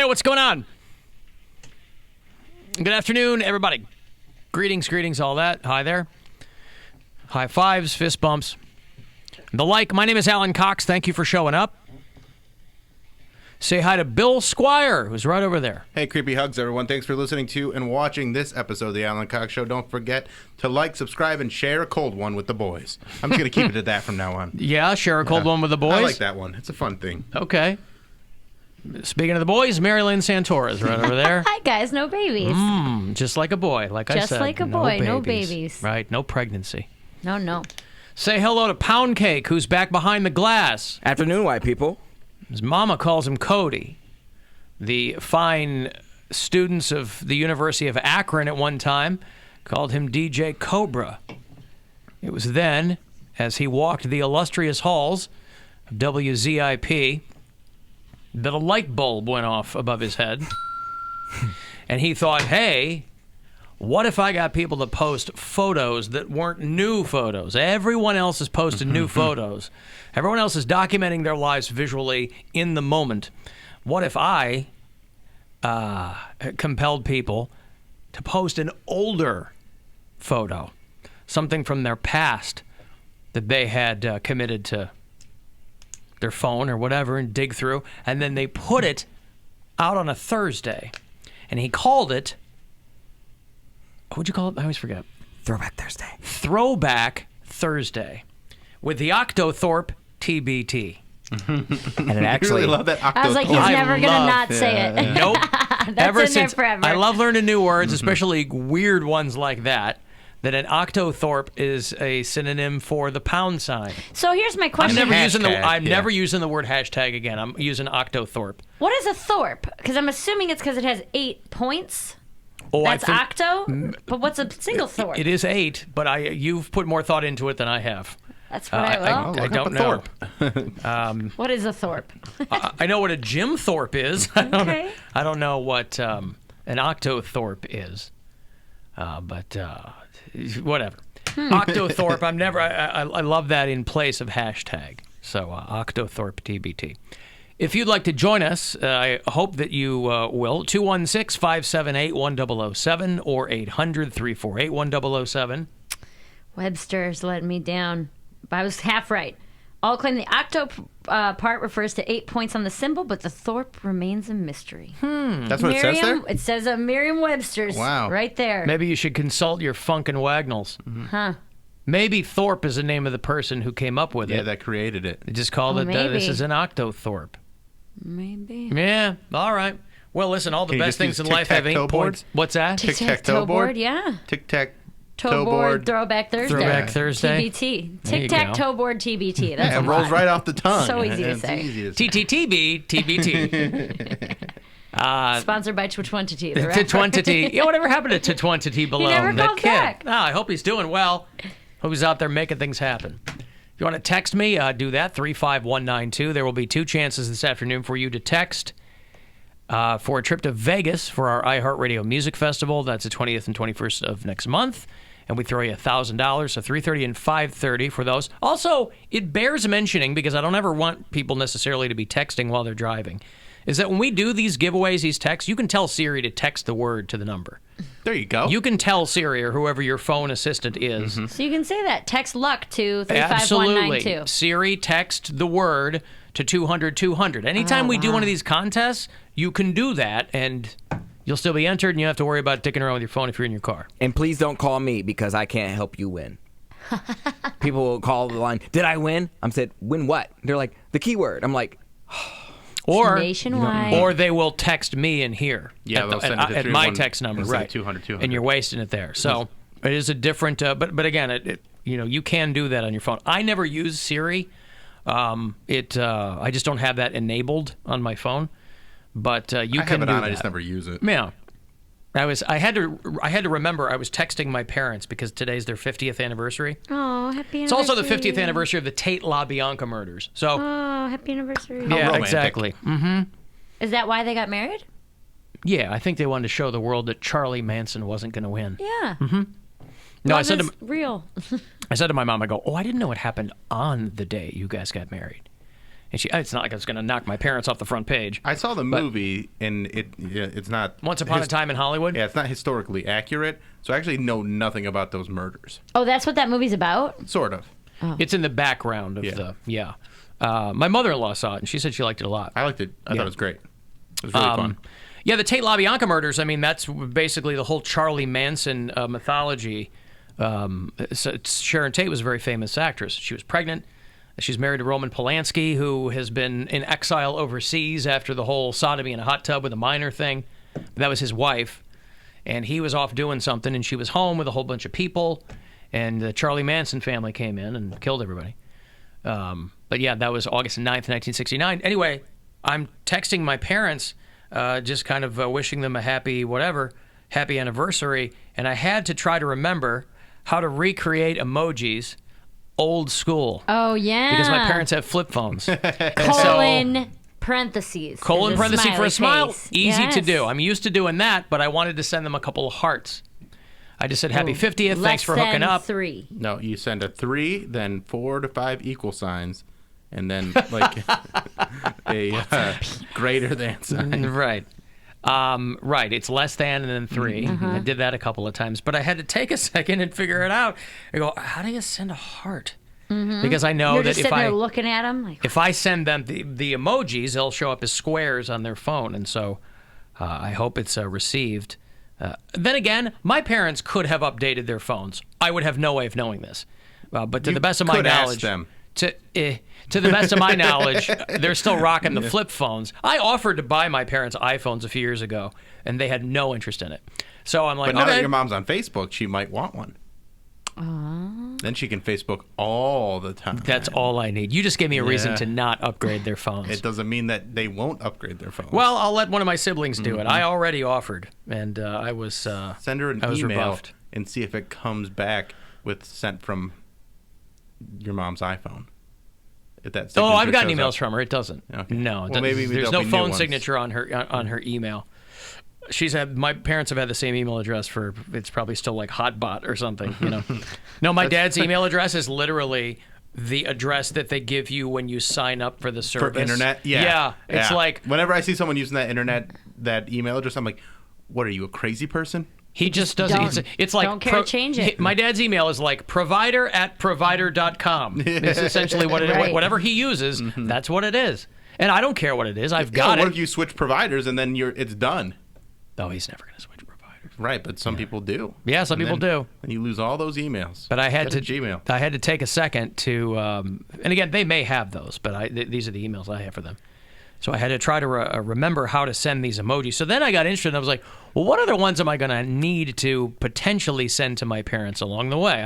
what's going on? Good afternoon, everybody. Greetings, all that. Hi there. High fives, fist bumps. The like. My name is Alan Cox. Thank you for showing up. Say hi to Bill Squire, who's right over there. Hey, creepy hugs, everyone. Thanks for listening to and watching this episode of the Alan Cox Show. Don't forget to like, subscribe, and share a cold one with the boys. I'm just going to keep it at that from now on. Yeah, share a cold one with the boys. I like that one. It's a fun thing. Okay. Speaking of the boys, Marilyn Santora is right over there. Hi, guys. No babies. Just like a boy, I said. Just like a boy. No babies. Right, no pregnancy. No. Say hello to Poundcake, who's back behind the glass. Afternoon, white people. His mama calls him Cody. The fine students of the University of Akron at one time called him DJ Cobra. It was then, as he walked the illustrious halls of WZIP, that a light bulb went off above his head. And he thought, hey, what if I got people to post photos that weren't new photos? Everyone else is posting new photos. Everyone else is documenting their lives visually in the moment. What if I compelled people to post an older photo, something from their past that they had committed to their phone or whatever and dig through, and then they put it out on a Thursday. And he called it, what'd you call it? I always forget. Throwback Thursday. Throwback Thursday with the Octothorpe TBT. And it actually... I really love that Octothorpe. I was like, he's never going to not say it. Nope. That's in there forever. I love learning new words, especially weird ones like that. That an octothorpe is a synonym for the pound sign. So here's my I'm question. never using the word hashtag again. I'm using octothorpe. What is a thorpe? Because I'm assuming it's because it has 8 points. Oh, That's octo? But what's a single thorpe? It is 8, but you've put more thought into it than I have. That's what I don't know. What is a thorpe? I know what a Jim Thorpe is. Okay. I don't know what an octothorpe is. But whatever. Octothorpe. I love that in place of hashtag. So Octothorpe TBT. If you'd like to join us, I hope that you will. 216-578-1007 or 800-348-1007. Webster's letting me down. But I was half right. All claim the octo part refers to 8 points on the symbol, but the thorpe remains a mystery. That's what it says there? It says Merriam-Webster's right there. Maybe you should consult your Funk and Wagnalls. Huh. Maybe Thorpe is the name of the person who came up with it. Yeah, that created it. They just called it, this is an octothorpe. Maybe. Yeah, all right. Well, listen, all the best things in life have 8 board? points. What's that? Tic-tac-toe board? Yeah. Tic-tac-toe board. Throwback Thursday. Throwback Thursday. TBT. Tic-tac-toe board TBT. That's it rolls right off the tongue. So easy to say. TTTB, TBT. Sponsored by Twitwantity. Twitwantity. Yeah, whatever happened to Twitwantity below? He never that called kid. back. Oh, I hope he's doing well. Hope he's out there making things happen. If you want to text me, do that, 35192. There will be 2 chances this afternoon for you to text for a trip to Vegas for our iHeartRadio Music Festival. That's the 20th and 21st of next month. And we throw you $1,000, so 3:30 and 5:30 for those. Also, it bears mentioning, because I don't ever want people necessarily to be texting while they're driving, is that when we do these giveaways, these texts, you can tell Siri to text the word to the number. There you go. You can tell Siri or whoever your phone assistant is. So you can say that. Text luck to 35192. Absolutely. Siri, text the word to 200-200. Anytime we do one of these contests, you can do that, and you'll still be entered, and you don't have to worry about dicking around with your phone if you're in your car. And please don't call me because I can't help you win. People will call the line, did I win? I'm said, win what? They're like, the keyword. I'm like... Or nationwide. Or they will text me in here. Yeah, they'll send it to at my text number, right? 200-200. And you're wasting it there. So it is a different. But again, you can do that on your phone. I never use Siri. I just don't have that enabled on my phone. But you I can have it do on. that. I just never use it. Yeah. I had to remember I was texting my parents because today's their 50th anniversary. Oh, happy anniversary. It's also the 50th anniversary of the Tate LaBianca murders. So happy anniversary. yeah, romantic. exactly. Is that why they got married? Yeah, I think they wanted to show the world that Charlie Manson wasn't going to win. Yeah. No, Love is real. I said to my mom, I go, oh, I didn't know it happened on the day you guys got married. And it's not like I was going to knock my parents off the front page. I saw the movie, and it's not... Once Upon a Time in Hollywood? Yeah, it's not historically accurate, so I actually know nothing about those murders. Oh, that's what that movie's about? Sort of. It's in the background of my mother-in-law saw it, and she said she liked it a lot. I liked it. I thought it was great. It was really fun. Yeah, the Tate LaBianca murders, I mean, that's basically the whole Charlie Manson mythology. Sharon Tate was a very famous actress. She was pregnant. She's married to Roman Polanski, who has been in exile overseas after the whole sodomy in a hot tub with a minor thing. That was his wife. And he was off doing something, and she was home with a whole bunch of people. And the Charlie Manson family came in and killed everybody. But yeah, that was August 9th, 1969. Anyway, I'm texting my parents, just kind of wishing them a happy anniversary. And I had to try to remember how to recreate emojis old school. Oh, yeah. Because my parents have flip phones. Colon parentheses. Colon parentheses for a smile. Face. Easy to Yes. do. I'm used to doing that, but I wanted to send them a couple of hearts. I just said happy 50th. Thanks for hooking up. 3. No, you send a 3, then 4 to 5 equal signs, and then like a greater than sign. Right. Right. It's less than and then 3. I did that a couple of times, but I had to take a second and figure it out. I go, how do you send a heart? Because I know You're that just sitting there looking at them. Like, if I send them the emojis, they'll show up as squares on their phone, and so I hope it's received. Then again, my parents could have updated their phones. I would have no way of knowing this, but to the best of my knowledge, to the best of my knowledge, they're still rocking the flip phones. I offered to buy my parents iPhones a few years ago, and they had no interest in it. So I'm like, but now okay. that your mom's on Facebook, she might want one. Then she can Facebook all the time. That's all I need. You just gave me a reason to not upgrade their phones. It doesn't mean that they won't upgrade their phones. Well, I'll let one of my siblings do it. I already offered, and I was send her an email rebuffed. and see if it comes back with sent from your mom's iPhone. If that Oh, I've gotten shows emails up. from her. It doesn't. Okay. No, Well, maybe there's there'll no be new phone ones. signature on her email. My parents have had the same email address for, it's probably still like Hotbot or something, you know. No, my dad's email address is literally the address that they give you when you sign up for the service. For internet? Yeah. Yeah. It's like, whenever I see someone using that email address, I'm like, what are you, a crazy person? he just doesn't. It's like don't care to change it. My dad's email is like provider@provider.com. It's essentially what it is. Right. Whatever he uses, that's what it is. And I don't care what it is. I've got What it. if you switch providers and then it's done? Oh, he's never going to switch providers. Right, but some people do. Yeah, some people do. And you lose all those emails. But I had Go to Gmail. I had to take a second to, and again, they may have those, but these are the emails I have for them. So I had to try to remember how to send these emojis. So then I got interested, and I was like, well, what other ones am I going to need to potentially send to my parents along the way?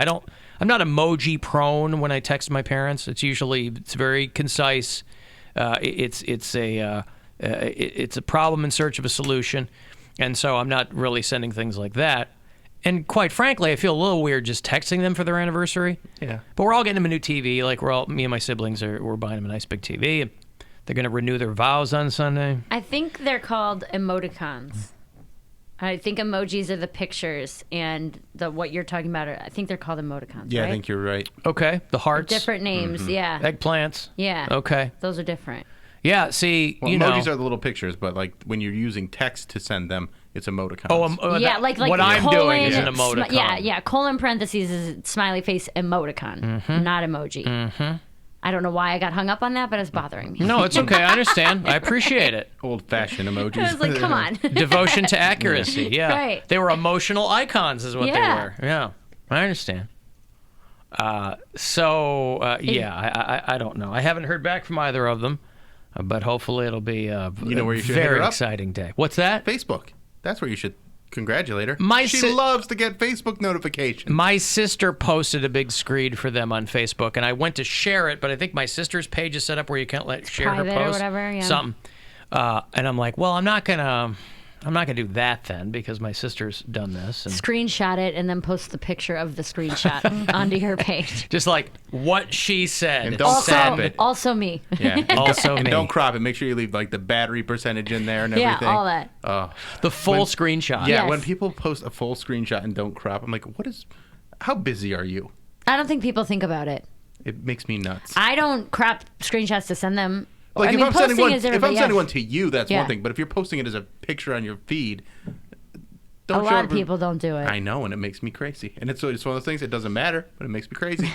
I'm not emoji prone when I text my parents. It's very concise. It's a problem in search of a solution. And so I'm not really sending things like that. And quite frankly, I feel a little weird just texting them for their anniversary. Yeah. But we're all getting them a new TV. Like me and my siblings we're buying them a nice big TV. They're going to renew their vows on Sunday. I think they're called emoticons. I think emojis are the pictures, and what you're talking about, I think they're called emoticons. Yeah, right? I think you're right. Okay. The hearts. Different names, yeah. Eggplants. Yeah. Okay. Those are different. Yeah, see, Well, you emojis know. are the little pictures, but like when you're using text to send them, it's emoticons. Yeah, like what I'm doing is an colon, emoticon. Yeah, colon parentheses is smiley face emoticon, not emoji. Mm-hmm. I don't know why I got hung up on that, but it's bothering me. No, it's okay. I understand. I appreciate it. Old-fashioned emojis. I was like, come on. Devotion to accuracy. Yeah. Right. They were emotional icons, is what Yeah. they were. Yeah. I understand. I don't know. I haven't heard back from either of them, but hopefully it'll be a where you should hit her very up? exciting day. What's that? Facebook. That's where you should congratulate her. My she si- loves to get Facebook notifications. My sister posted a big screed for them on Facebook, and I went to share it, but I think my sister's page is set up where you can't share her private post. or whatever, yeah. Something. And I'm like, well, I'm not gonna do that then because my sister's done this. And Screenshot it and then post the picture of the screenshot onto your page. just like what she said. And don't crop it. Also me. Yeah. Also And me. don't crop it. Make sure you leave like the battery percentage in there and Yeah, everything. all that. The full screenshot. Yeah, Yes. when people post a full screenshot and don't crop, I'm like, how busy are you? I don't think people think about it. It makes me nuts. I don't crop screenshots to send them. Like I mean, posting is if I'm everybody- sending yeah. one to you, that's Yeah. one thing. But if you're posting it as a picture on your feed, A don't show lot of every- people don't do it. I know, and it makes me crazy. And it's one of those things. It doesn't matter, but it makes me crazy.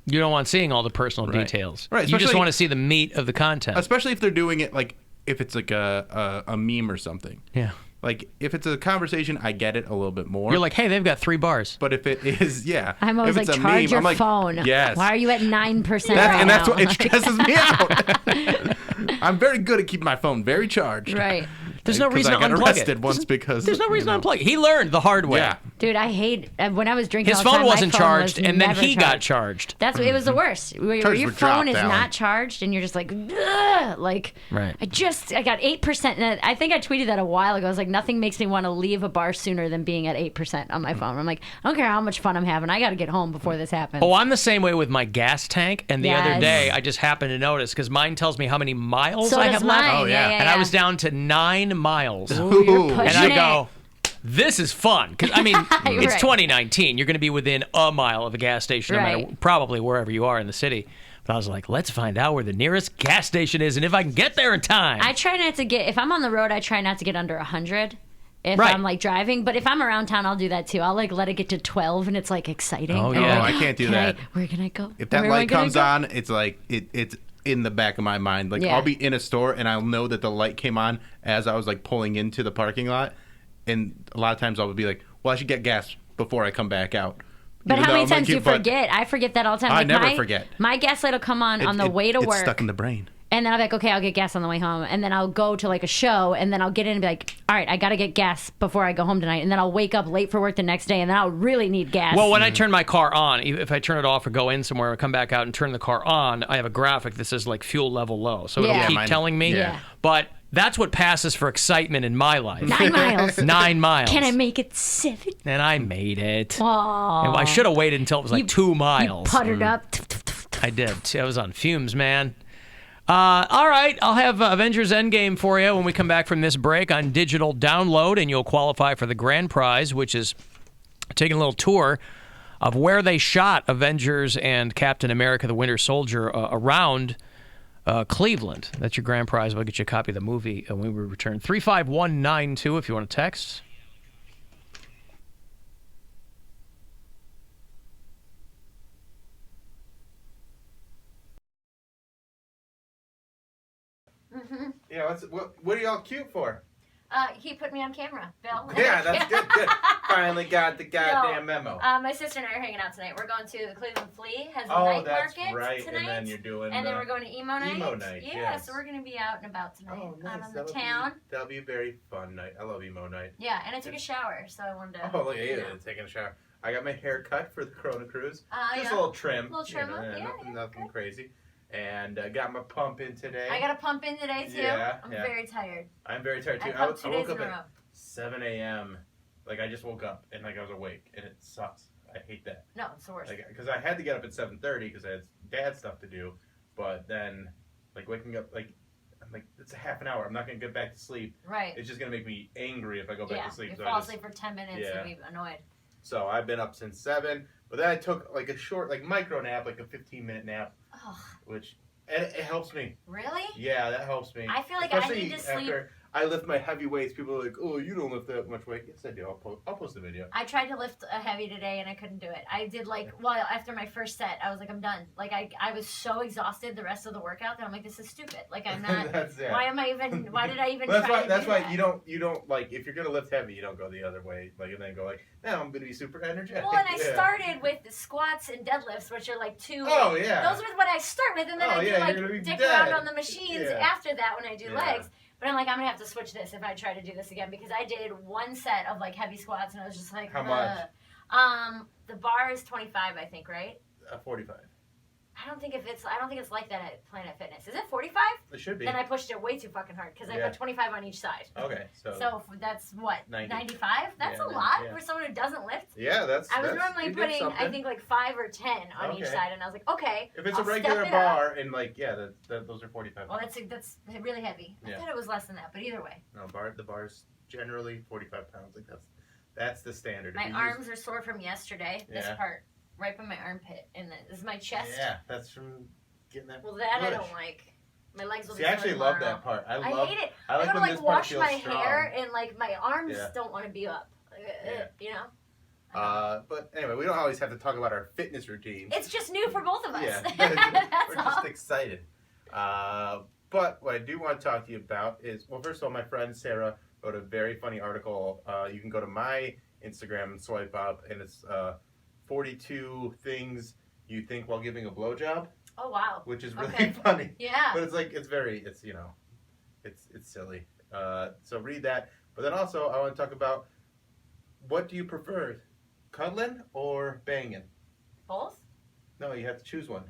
You don't want seeing all the personal Right. details. Right, You just especially- want to see the meat of the content. Especially if they're doing it like if it's like a meme or something. Yeah. Like if it's a conversation, I get it a little bit more. You're like, hey, they've got 3 bars. but if it is, yeah. I'm always if like, it's a charge meme, your I'm like, phone. Yes. Why are you at 9% And that's now? what it stresses me out. I'm very good at keeping my phone very charged. Right. There's no 'Cause reason I to got unplug arrested it. once because There's no reason you know. to unplug it. He learned the hard way. Yeah. Dude, I hate when I was drinking. His all the phone time, my wasn't phone charged, was and then never he got charged. That's it was the worst. Where Charges your were phone dropped, is Alan. not charged, and you're just like, ugh, like. Right. I got 8%. And I think I tweeted that a while ago. I was like, nothing makes me want to leave a bar sooner than being at 8% on my phone. I'm like, I don't care how much fun I'm having. I got to get home before this happens. Oh, I'm the same way with my gas tank. And the other Yes. day, I just happened to notice because mine tells me how many miles so I does have mine. left. Oh, yeah. yeah. And I was down to 9 miles. Ooh, you're Ooh. pushing And I it. go, this is fun. Because, I mean, it's Right. 2019. You're going to be within a mile of a gas station, no matter, Right. probably wherever you are in the city. But I was like, let's find out where the nearest gas station is and if I can get there in time. I try not to get, if I'm on the road, I try not to get under 100 if Right. I'm like driving. But if I'm around town, I'll do that too. I'll like let it get to 12 and it's like exciting. Oh, And yeah. I'm Oh, like, I can't do "Can that. Where can I go? If that Where am I light gonna comes go?" on, it's like it's in the back of my mind. Like Yeah. I'll be in a store and I'll know that the light came on as I was like pulling into the parking lot, and a lot of times I'll be like, "Well, I should get gas before I come back out." But Even how though many I'm like, times do you but forget? I forget that all the time. I Like never my, forget. My gas light will come on the way to it's work. stuck in the brain. And then I'll be like, okay, I'll get gas on the way home. And then I'll go to like a show, and then I'll get in and be like, all right, I got to get gas before I go home tonight. And then I'll wake up late for work the next day, and then I'll really need gas. Well, when I turn my car on, if I turn it off or go in somewhere or come back out and turn the car on, I have a graphic that says like fuel level low. So it'll Yeah. keep Mine- telling me. yeah. But that's what passes for excitement in my life. 9 miles. 9 miles. Can I make it 7? And I made it. Aw. And I should have waited until it was like 2 miles. You puttered up. I did. I was on fumes, man. All right, I'll have Avengers Endgame for you when we come back from this break on digital download, and you'll qualify for the grand prize, which is taking a little tour of where they shot Avengers and Captain America the Winter Soldier around Cleveland. That's your grand prize. We'll get you a copy of the movie when we return. 35192 if you want to text. Yeah, what are y'all cute for? He put me on camera, Bill. Yeah, that's good. Finally got the goddamn memo. My sister and I are hanging out tonight. We're going to the Cleveland Flea, has a Oh, night that's market right. tonight. And then you're doing. And then we're going to emo night. Emo night, Yeah, yes. so we're going to be out and about tonight. Oh, nice. On the town. That'll be a very fun night. I love emo night. Yeah, and I took a shower, so I wanted to. Oh, look at you know. taking a shower. I got my hair cut for the Corona Cruise. Just yeah. a little trim. Little trim up, yeah, nothing okay. crazy. And got my pump in today. I got to pump in today, too. Yeah, I'm yeah. very tired. I'm very tired too. I I pumped 2 woke days up in a row. at 7 a.m. Like I just woke up and like I was awake, and it sucks. I hate that. No, it's the worst. Because I had to get up at 7:30 because I had dad stuff to do. But then, like waking up, like I'm like it's a half an hour. I'm not gonna get back to sleep. Right. It's just gonna make me angry if I go back Yeah, to sleep. you So fall I just, asleep for 10 minutes Yeah. and be annoyed. so I've been up since 7. But then I took like a short, like micro nap, like a 15-minute nap, Ugh, which it helps me. really? Yeah, that helps me. I feel like I Especially need to sleep. after I lift my heavy weights. People are like, "Oh, you don't lift that much weight." Yes, I do. I'll post a video. I tried to lift a heavy today and I couldn't do it. I did after my first set, I was like, I'm done. Like I was so exhausted the rest of the workout that I'm like, this is stupid. Like I'm not. That's it. Why did I even That's try why. to That's do why that? you don't like if you're gonna lift heavy, you don't go the other way. Like and then go like, now I'm gonna be super energetic. Well, and I Yeah. started with the squats and deadlifts, which are like 2. Oh yeah. Those were what I start with, and then Oh, I do yeah, you're gonna be dick dead. around on the machines Yeah. after that when I do Yeah. legs. But I'm like, I'm gonna have to switch this if I try to do this again because I did 1 set of like heavy squats and I was just like, How much? The bar is 25, I think, right? 45. I don't think it's like that at Planet Fitness. Is it 45? It should be. Then I pushed it way too fucking hard because I Yeah. put 25 on each side. Okay, so. So that's what 90. 95. That's Yeah, a lot yeah. for someone who doesn't lift. Yeah, that's. I was that's, normally you did putting, I something. think, like 5 or 10 on each Okay. side, and I was like, okay. If it's I'll a regular step it up. bar and like those are 45. Well, that's really heavy. I Yeah. thought it was less than that, but either way, No, the bar's generally 45 pounds. Like that's the standard. If my you use- arms are sore from yesterday. This Yeah. part, right by my armpit, and this is my chest. Yeah, that's from getting that. Well, that I push. don't like. My legs will See, be I sore actually tomorrow. love that part. I hate it. I like gotta when like this part wash feels my strong. hair and like my arms Yeah. don't want to be up. Yeah. You know. But anyway, we don't always have to talk about our fitness routine. It's just new for both of us. Yeah, That's we're all. just excited. But what I do want to talk to you about is, well, first of all, my friend Sarah wrote a very funny article. You can go to my Instagram and swipe up, and it's 42 things you think while giving a blowjob, Oh wow. which is really Okay. funny. Yeah. But it's silly. So read that. But then also, I want to talk about, what do you prefer, cuddling or banging? Both. No, you have to choose one.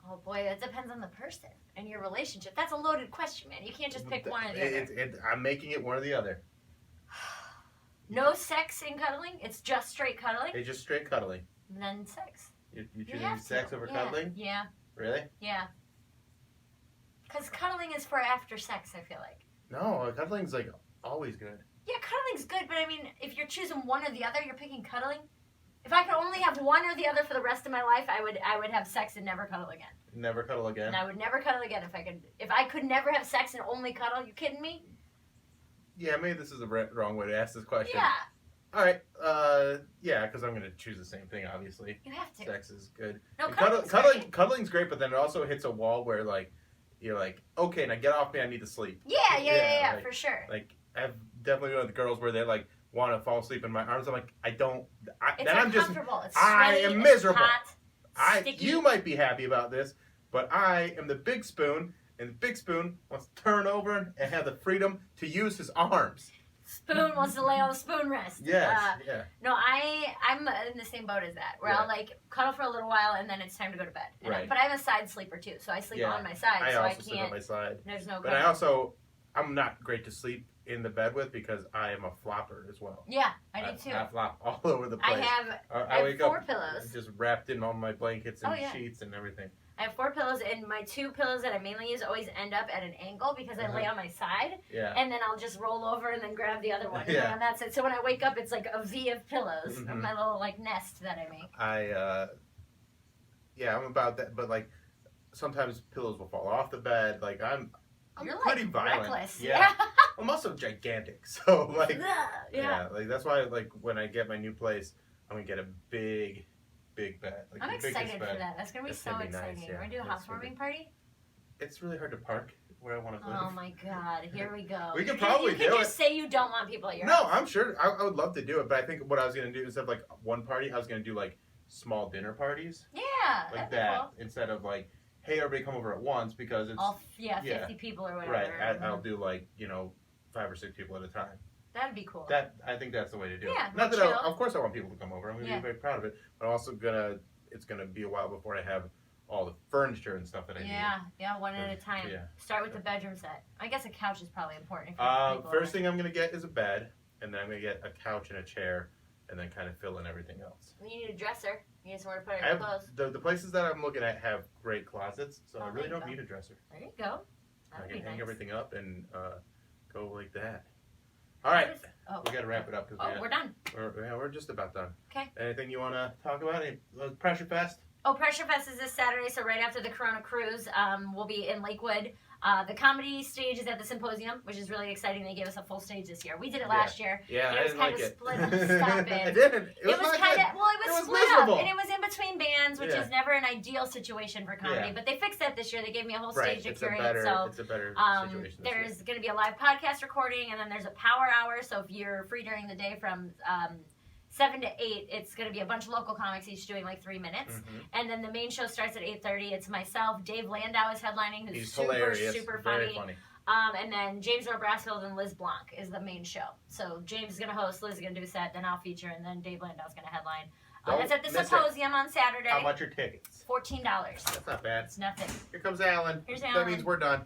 Oh boy, that depends on the person and your relationship. That's a loaded question, man. You can't just pick one or the other. I'm making it one or the other. No sex in cuddling. It's just straight cuddling. It's just straight cuddling. And then sex. You You choosing have sex to. over Yeah. cuddling? Yeah. Really? Yeah. Because cuddling is for after sex, I feel like. No, cuddling's like always good. Yeah, cuddling's good, but I mean, if you're choosing one or the other, you're picking cuddling. If I could only have one or the other for the rest of my life, I would have sex and never cuddle again. Never cuddle again. And I would never cuddle again if I could. If I could never have sex and only cuddle, you kidding me? Yeah, maybe this is the wrong way to ask this question. Yeah, All right. Yeah, because I'm gonna choose the same thing. Obviously, you have to. sex is good. No, And cuddling's great. cuddling's great, but then it also hits a wall where like you're like, okay, now get off me. I need to sleep. Yeah, like- for sure. Like I've definitely been with girls where they like want to fall asleep in my arms. I'm like, I don't. It's then I'm just. uncomfortable. It's I sweaty, am it's miserable. hot, sticky. You might be happy about this, but I am the big spoon, and the big spoon wants to turn over and have the freedom to use his arms. Spoon wants to lay on the spoon rest. Yes, yeah. No, I'm in the same boat as that, where I'll like cuddle for a little while and then it's time to go to bed. And Right. but I'm a side sleeper too, so I sleep Yeah. on my side, I so I also sit on can't. my side. There's no. But I'm not great to sleep in the bed with because I am a flopper as well. Yeah, I do too. I flop all over the place. I have I wake up 4 pillows. just wrapped in all my blankets and Oh, yeah. sheets and everything. I have 4 pillows, and my 2 pillows that I mainly use always end up at an angle because I lay on my side, Yeah. and then I'll just roll over and then grab the other one, Yeah. and that's it. So when I wake up, it's like a V of pillows, Mhm. my little like nest that I make. I'm about that, but like sometimes pillows will fall off the bed. Like I'm You're pretty like violent. reckless. Yeah. I'm also gigantic, so like yeah. like that's why like when I get my new place, I'm gonna get a big bed. Like I'm the biggest excited bed. for that. That's gonna be It's so gonna be nice, exciting. yeah. We're gonna do a It's gonna housewarming be- party. It's really hard to park where I want to live. Oh my god, here we go. We could You probably you do can it. just say you don't want people at your No, house. I'm sure I would love to do it, but I think what I was gonna do instead of like one party, I was gonna do like small dinner parties Yeah, like that'd be that cool. instead of like, hey, everybody come over at once because it's All 50 yeah. people or whatever. right. I'll do like 5 or 6 people at a time. That'd be cool. I think that's the way to do Yeah, it. Not that chill. of course I want people to come over. I'm gonna Yeah. be very proud of it, but I'm also it's gonna be a while before I have all the furniture and stuff that I need. Yeah, one at a time. Yeah. Start with the bedroom set. I guess a couch is probably important. If you have people First over. thing I'm gonna get is a bed, and then I'm gonna get a couch and a chair, and then kind of fill in everything else. You need a dresser. You need somewhere to put I your have clothes. the places that I'm looking at have great closets, so Oh, I there really you don't go. need a dresser. There you go. I That'd can be hang nice. everything up and go like that. All right, Oh, we gotta wrap it up because we're done. we're just about done. Okay. Anything you want to talk about? Any Pressure Fest? Oh, Pressure Fest is this Saturday, so right after the Corona Cruise, we'll be in Lakewood. The comedy stage is at the Symposium, which is really exciting. They gave us a full stage this year. We did it last year. Yeah, and I it was didn't kind like of it. split up. Stop it. I didn't. It was not kind good. of it was split miserable. up, and it was in between bands, which Yeah. is never an ideal situation for comedy. Yeah. But they fixed that this year. They gave me a whole Right, stage to it's a curate. better so situation. this there's going to be a live podcast recording, and then there's a power hour. So if you're free during the day from 7 to 8, it's going to be a bunch of local comics each doing like 3 minutes. Mhm. And then the main show starts at 8:30. It's myself, Dave Landau is headlining, who's He's super, hilarious. super Very funny. funny. And then James Earl Brasfield and Liz Blanc is the main show. So James is going to host, Liz is going to do a set, then I'll feature, and then Dave Landau's going to headline. Don't That's at the miss it. Symposium on Saturday. How much are tickets? $14. That's not bad. It's nothing. Here comes Alan. Here's That Alan. means we're done.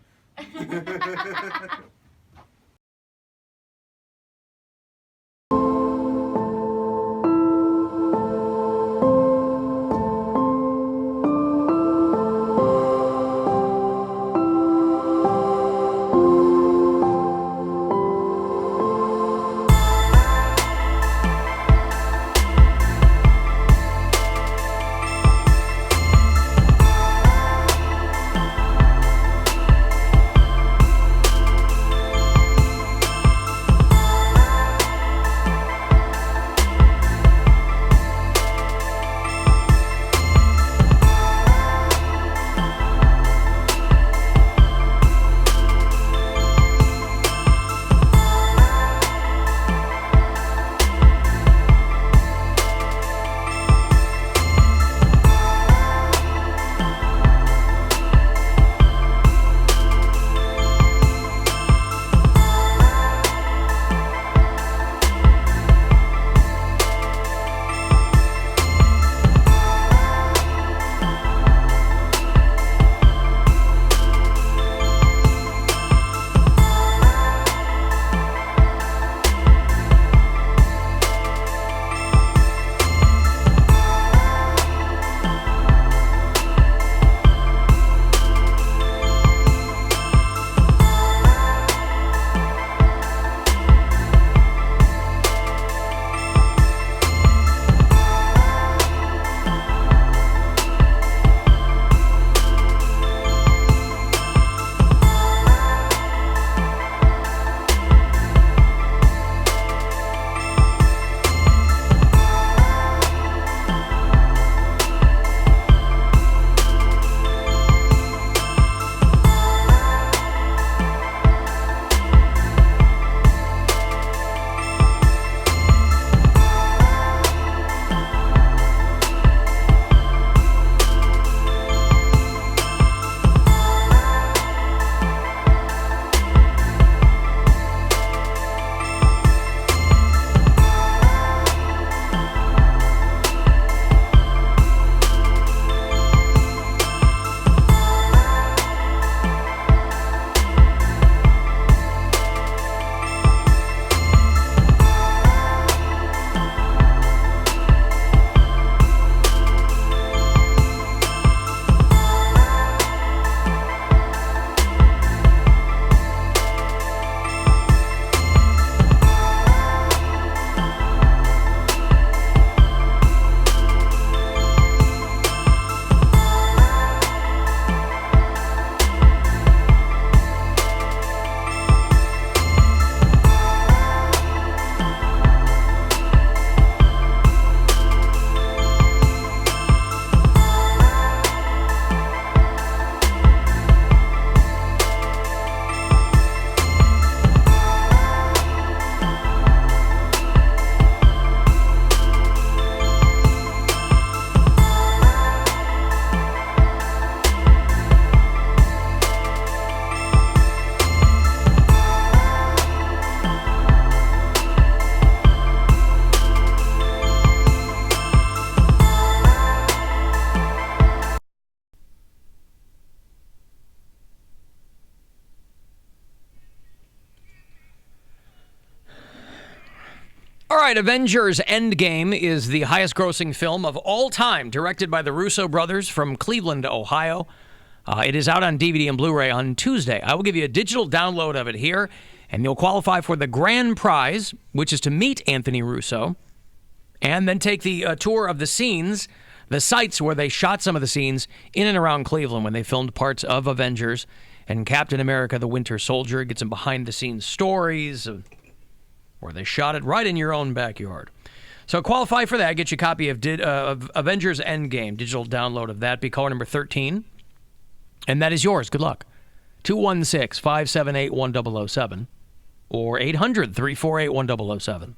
All right, Avengers Endgame is the highest-grossing film of all time, directed by the Russo brothers from Cleveland, Ohio. It is out on DVD and Blu-ray on Tuesday. I will give you a digital download of it here, and you'll qualify for the grand prize, which is to meet Anthony Russo, and then take the tour of the scenes, the sites where they shot some of the scenes in and around Cleveland when they filmed parts of Avengers and Captain America the Winter Soldier. Get some behind-the-scenes stories where they shot it right in your own backyard. So qualify for that. Get you a copy of Avengers Endgame, digital download of that. Be caller number 13. And that is yours. Good luck. 216-578-1007 or 800-348-1007.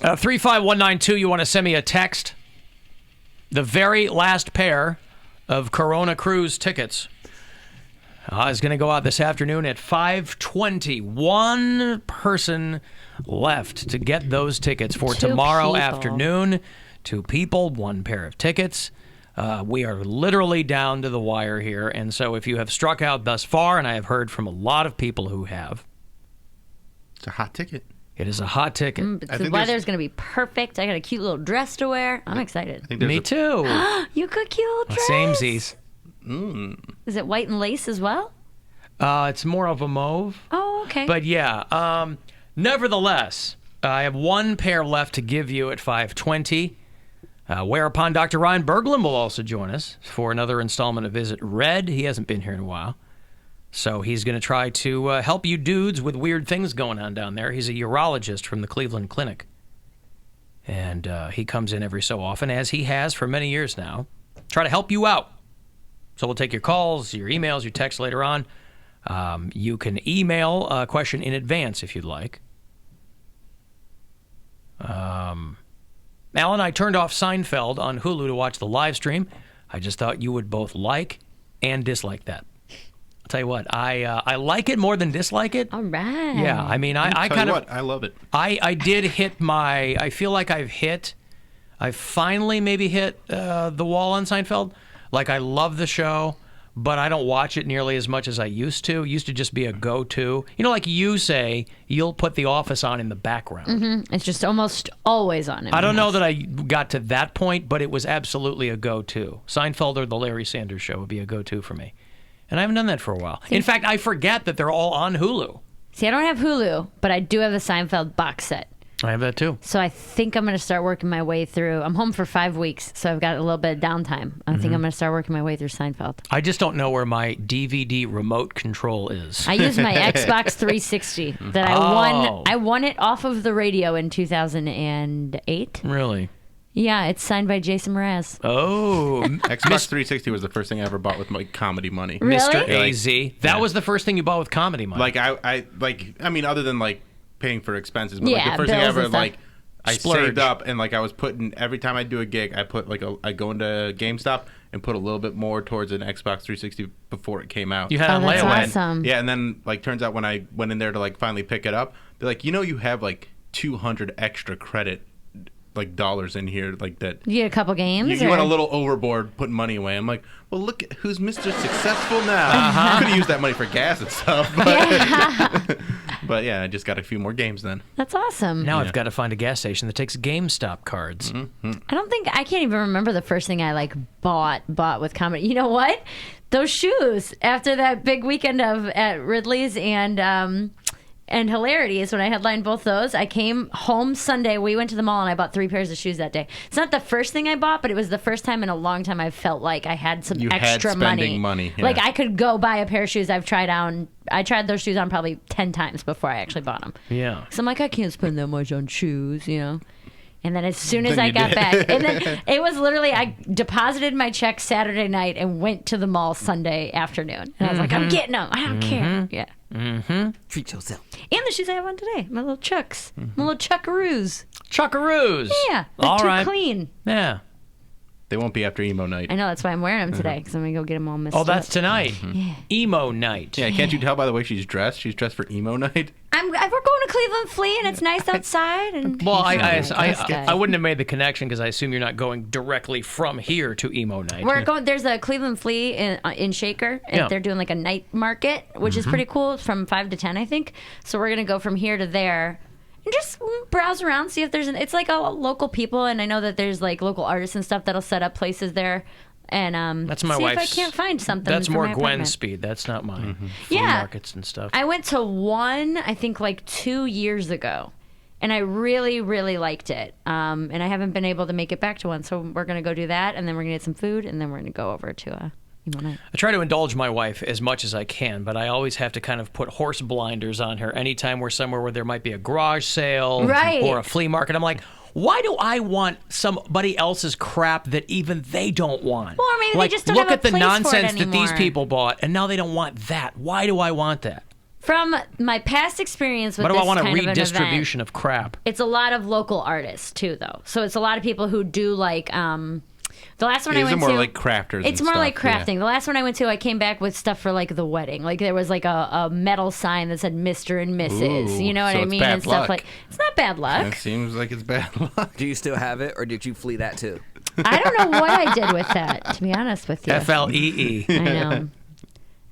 #35192, you want to send me a text? The very last pair of Corona Cruise tickets is going to go out this afternoon at 5:20. One person left to get those tickets for tomorrow afternoon. 2 people, 1 pair of tickets. We are literally down to the wire here, and so if you have struck out thus far, and I have heard from a lot of people who have, it's a hot ticket. It is a hot ticket. The weather's going to be perfect. I got a cute little dress to wear. I'm excited. Me too. You got a cute little dress? Samesies. Is it white and lace as well? It's more of a mauve. Oh, okay. But yeah, nevertheless, I have 1 pair left to give you at 5:20. Whereupon Dr. Ryan Berglund will also join us for another installment of Visit Red. He hasn't been here in a while. So he's going to try to help you dudes with weird things going on down there. He's a urologist from the Cleveland Clinic. And he comes in every so often, as he has for many years now, try to help you out. So we'll take your calls, your emails, your texts later on. You can email a question in advance if you'd like. Alan, I turned off Seinfeld on Hulu to watch the live stream. I just thought you would both like and dislike that. I'll tell you what, I like it more than dislike it. All right. Yeah, I mean, I kind of... I love it. I did hit my... I feel like I finally maybe hit the wall on Seinfeld. Like, I love the show, but I don't watch it nearly as much as I used to. It used to just be a go-to. You know, like you say, you'll put The Office on in the background. Mm-hmm. It's just almost always on. I don't know that I got to that point, but it was absolutely a go-to. Seinfeld or The Larry Sanders Show would be a go-to for me. And I haven't done that for a while. In fact, I forget that they're all on Hulu. See, I don't have Hulu, but I do have the Seinfeld box set. I have that too. So I think I'm going to start working my way through. I'm home for 5 weeks, so I've got a little bit of downtime. I think I'm going to start working my way through Seinfeld. I just don't know where my DVD remote control is. I use my Xbox 360 that I won. I won it off of the radio in 2008. Really? Yeah, it's signed by Jason Mraz. Oh. Xbox 360 was the first thing I ever bought with my comedy money. Really? Mr. AZ. That was the first thing you bought with comedy money. Like I mean, other than like paying for expenses, but Yeah, like the first thing I bills and ever stuff. like I Splurge. saved up and like I was putting every time I do a gig, I put like I go into GameStop and put a little bit more towards an Xbox 360 before it came out. You had Oh, on that's layaway. awesome. Yeah, and then like turns out when I went in there to like finally pick it up, they're like, you have like 200 extra credit like dollars in here like that. You get a couple games? You or- went a little overboard putting money away. I'm like, well, look at who's Mr. Successful now. Could have used that money for gas and stuff. But, but yeah, I just got a few more games then. That's awesome. Now I've got to find a gas station that takes GameStop cards. I can't even remember the first thing I like bought with comedy. You know what? Those shoes after that big weekend at Ridley's and Hilarity is when I headlined both those. I came home Sunday. We went to the mall and I bought 3 pairs of shoes that day. It's not the first thing I bought, but it was the first time in a long time I felt like I had some You had extra spending money, yeah. Like I could go buy a pair of shoes I've tried on. I tried those shoes on probably 10 times before I actually bought them. Yeah. So I'm like, I can't spend that much on shoes, And then as soon as Then I you got did. back, and then it was literally, I deposited my check Saturday night and went to the mall Sunday afternoon. And I was like, I'm getting them. I don't care. Yeah. Treat yourself. And the shoes I have on today, my little Chucks, my little Chuckaroos. Chuckaroos. Yeah, they're All too right. clean. Yeah. They won't be after emo night. I know, that's why I'm wearing them today, because I'm going to go get them all messed Oh, up. that's tonight. Yeah. Emo night. Yeah, can't you tell by the way she's dressed? She's dressed for emo night. We're going to Cleveland Flea, and it's nice outside. And Well, I wouldn't have made the connection because I assume you're not going directly from here to emo night. We're going. There's a Cleveland Flea in Shaker, and Yeah. they're doing like a night market, which is pretty cool. It's from 5 to 10, I think. So we're gonna go from here to there, and just browse around, see if there's it's like all local people, and I know that there's like local artists and stuff that'll set up places there, and That's my see wife's. if I can't find something. That's for more my Gwen's apartment. speed. That's not mine. Flea Yeah. markets and stuff. I went to one, I think, like 2 years ago, and I really, really liked it. And I haven't been able to make it back to one, so we're gonna go do that, and then we're gonna get some food, and then we're gonna go over to emo night. I try to indulge my wife as much as I can, but I always have to kind of put horse blinders on her anytime we're somewhere where there might be a garage sale Right. or a flea market. I'm like, why do I want somebody else's crap that even they don't want? Well, or maybe they like, just don't look have a at the place for it nonsense that these anymore. people bought, and now they don't want that. Why do I want that? From my past experience with Why do this I want a kind of an event, redistribution of crap? it's a lot of local artists too, though. So it's a lot of people who do like the last one I These are went more to. like crafters. It's and more stuff, like crafting. yeah. The last one I went to, I came back with stuff for like the wedding. Like there was like a metal sign that said Mr. and Mrs. Ooh, You know what so I it's mean? bad And stuff luck. like it's not bad luck. It seems like it's bad luck. Do you still have it, or did you flee that too? I don't know what I did with that, to be honest with you. FLEE. I know.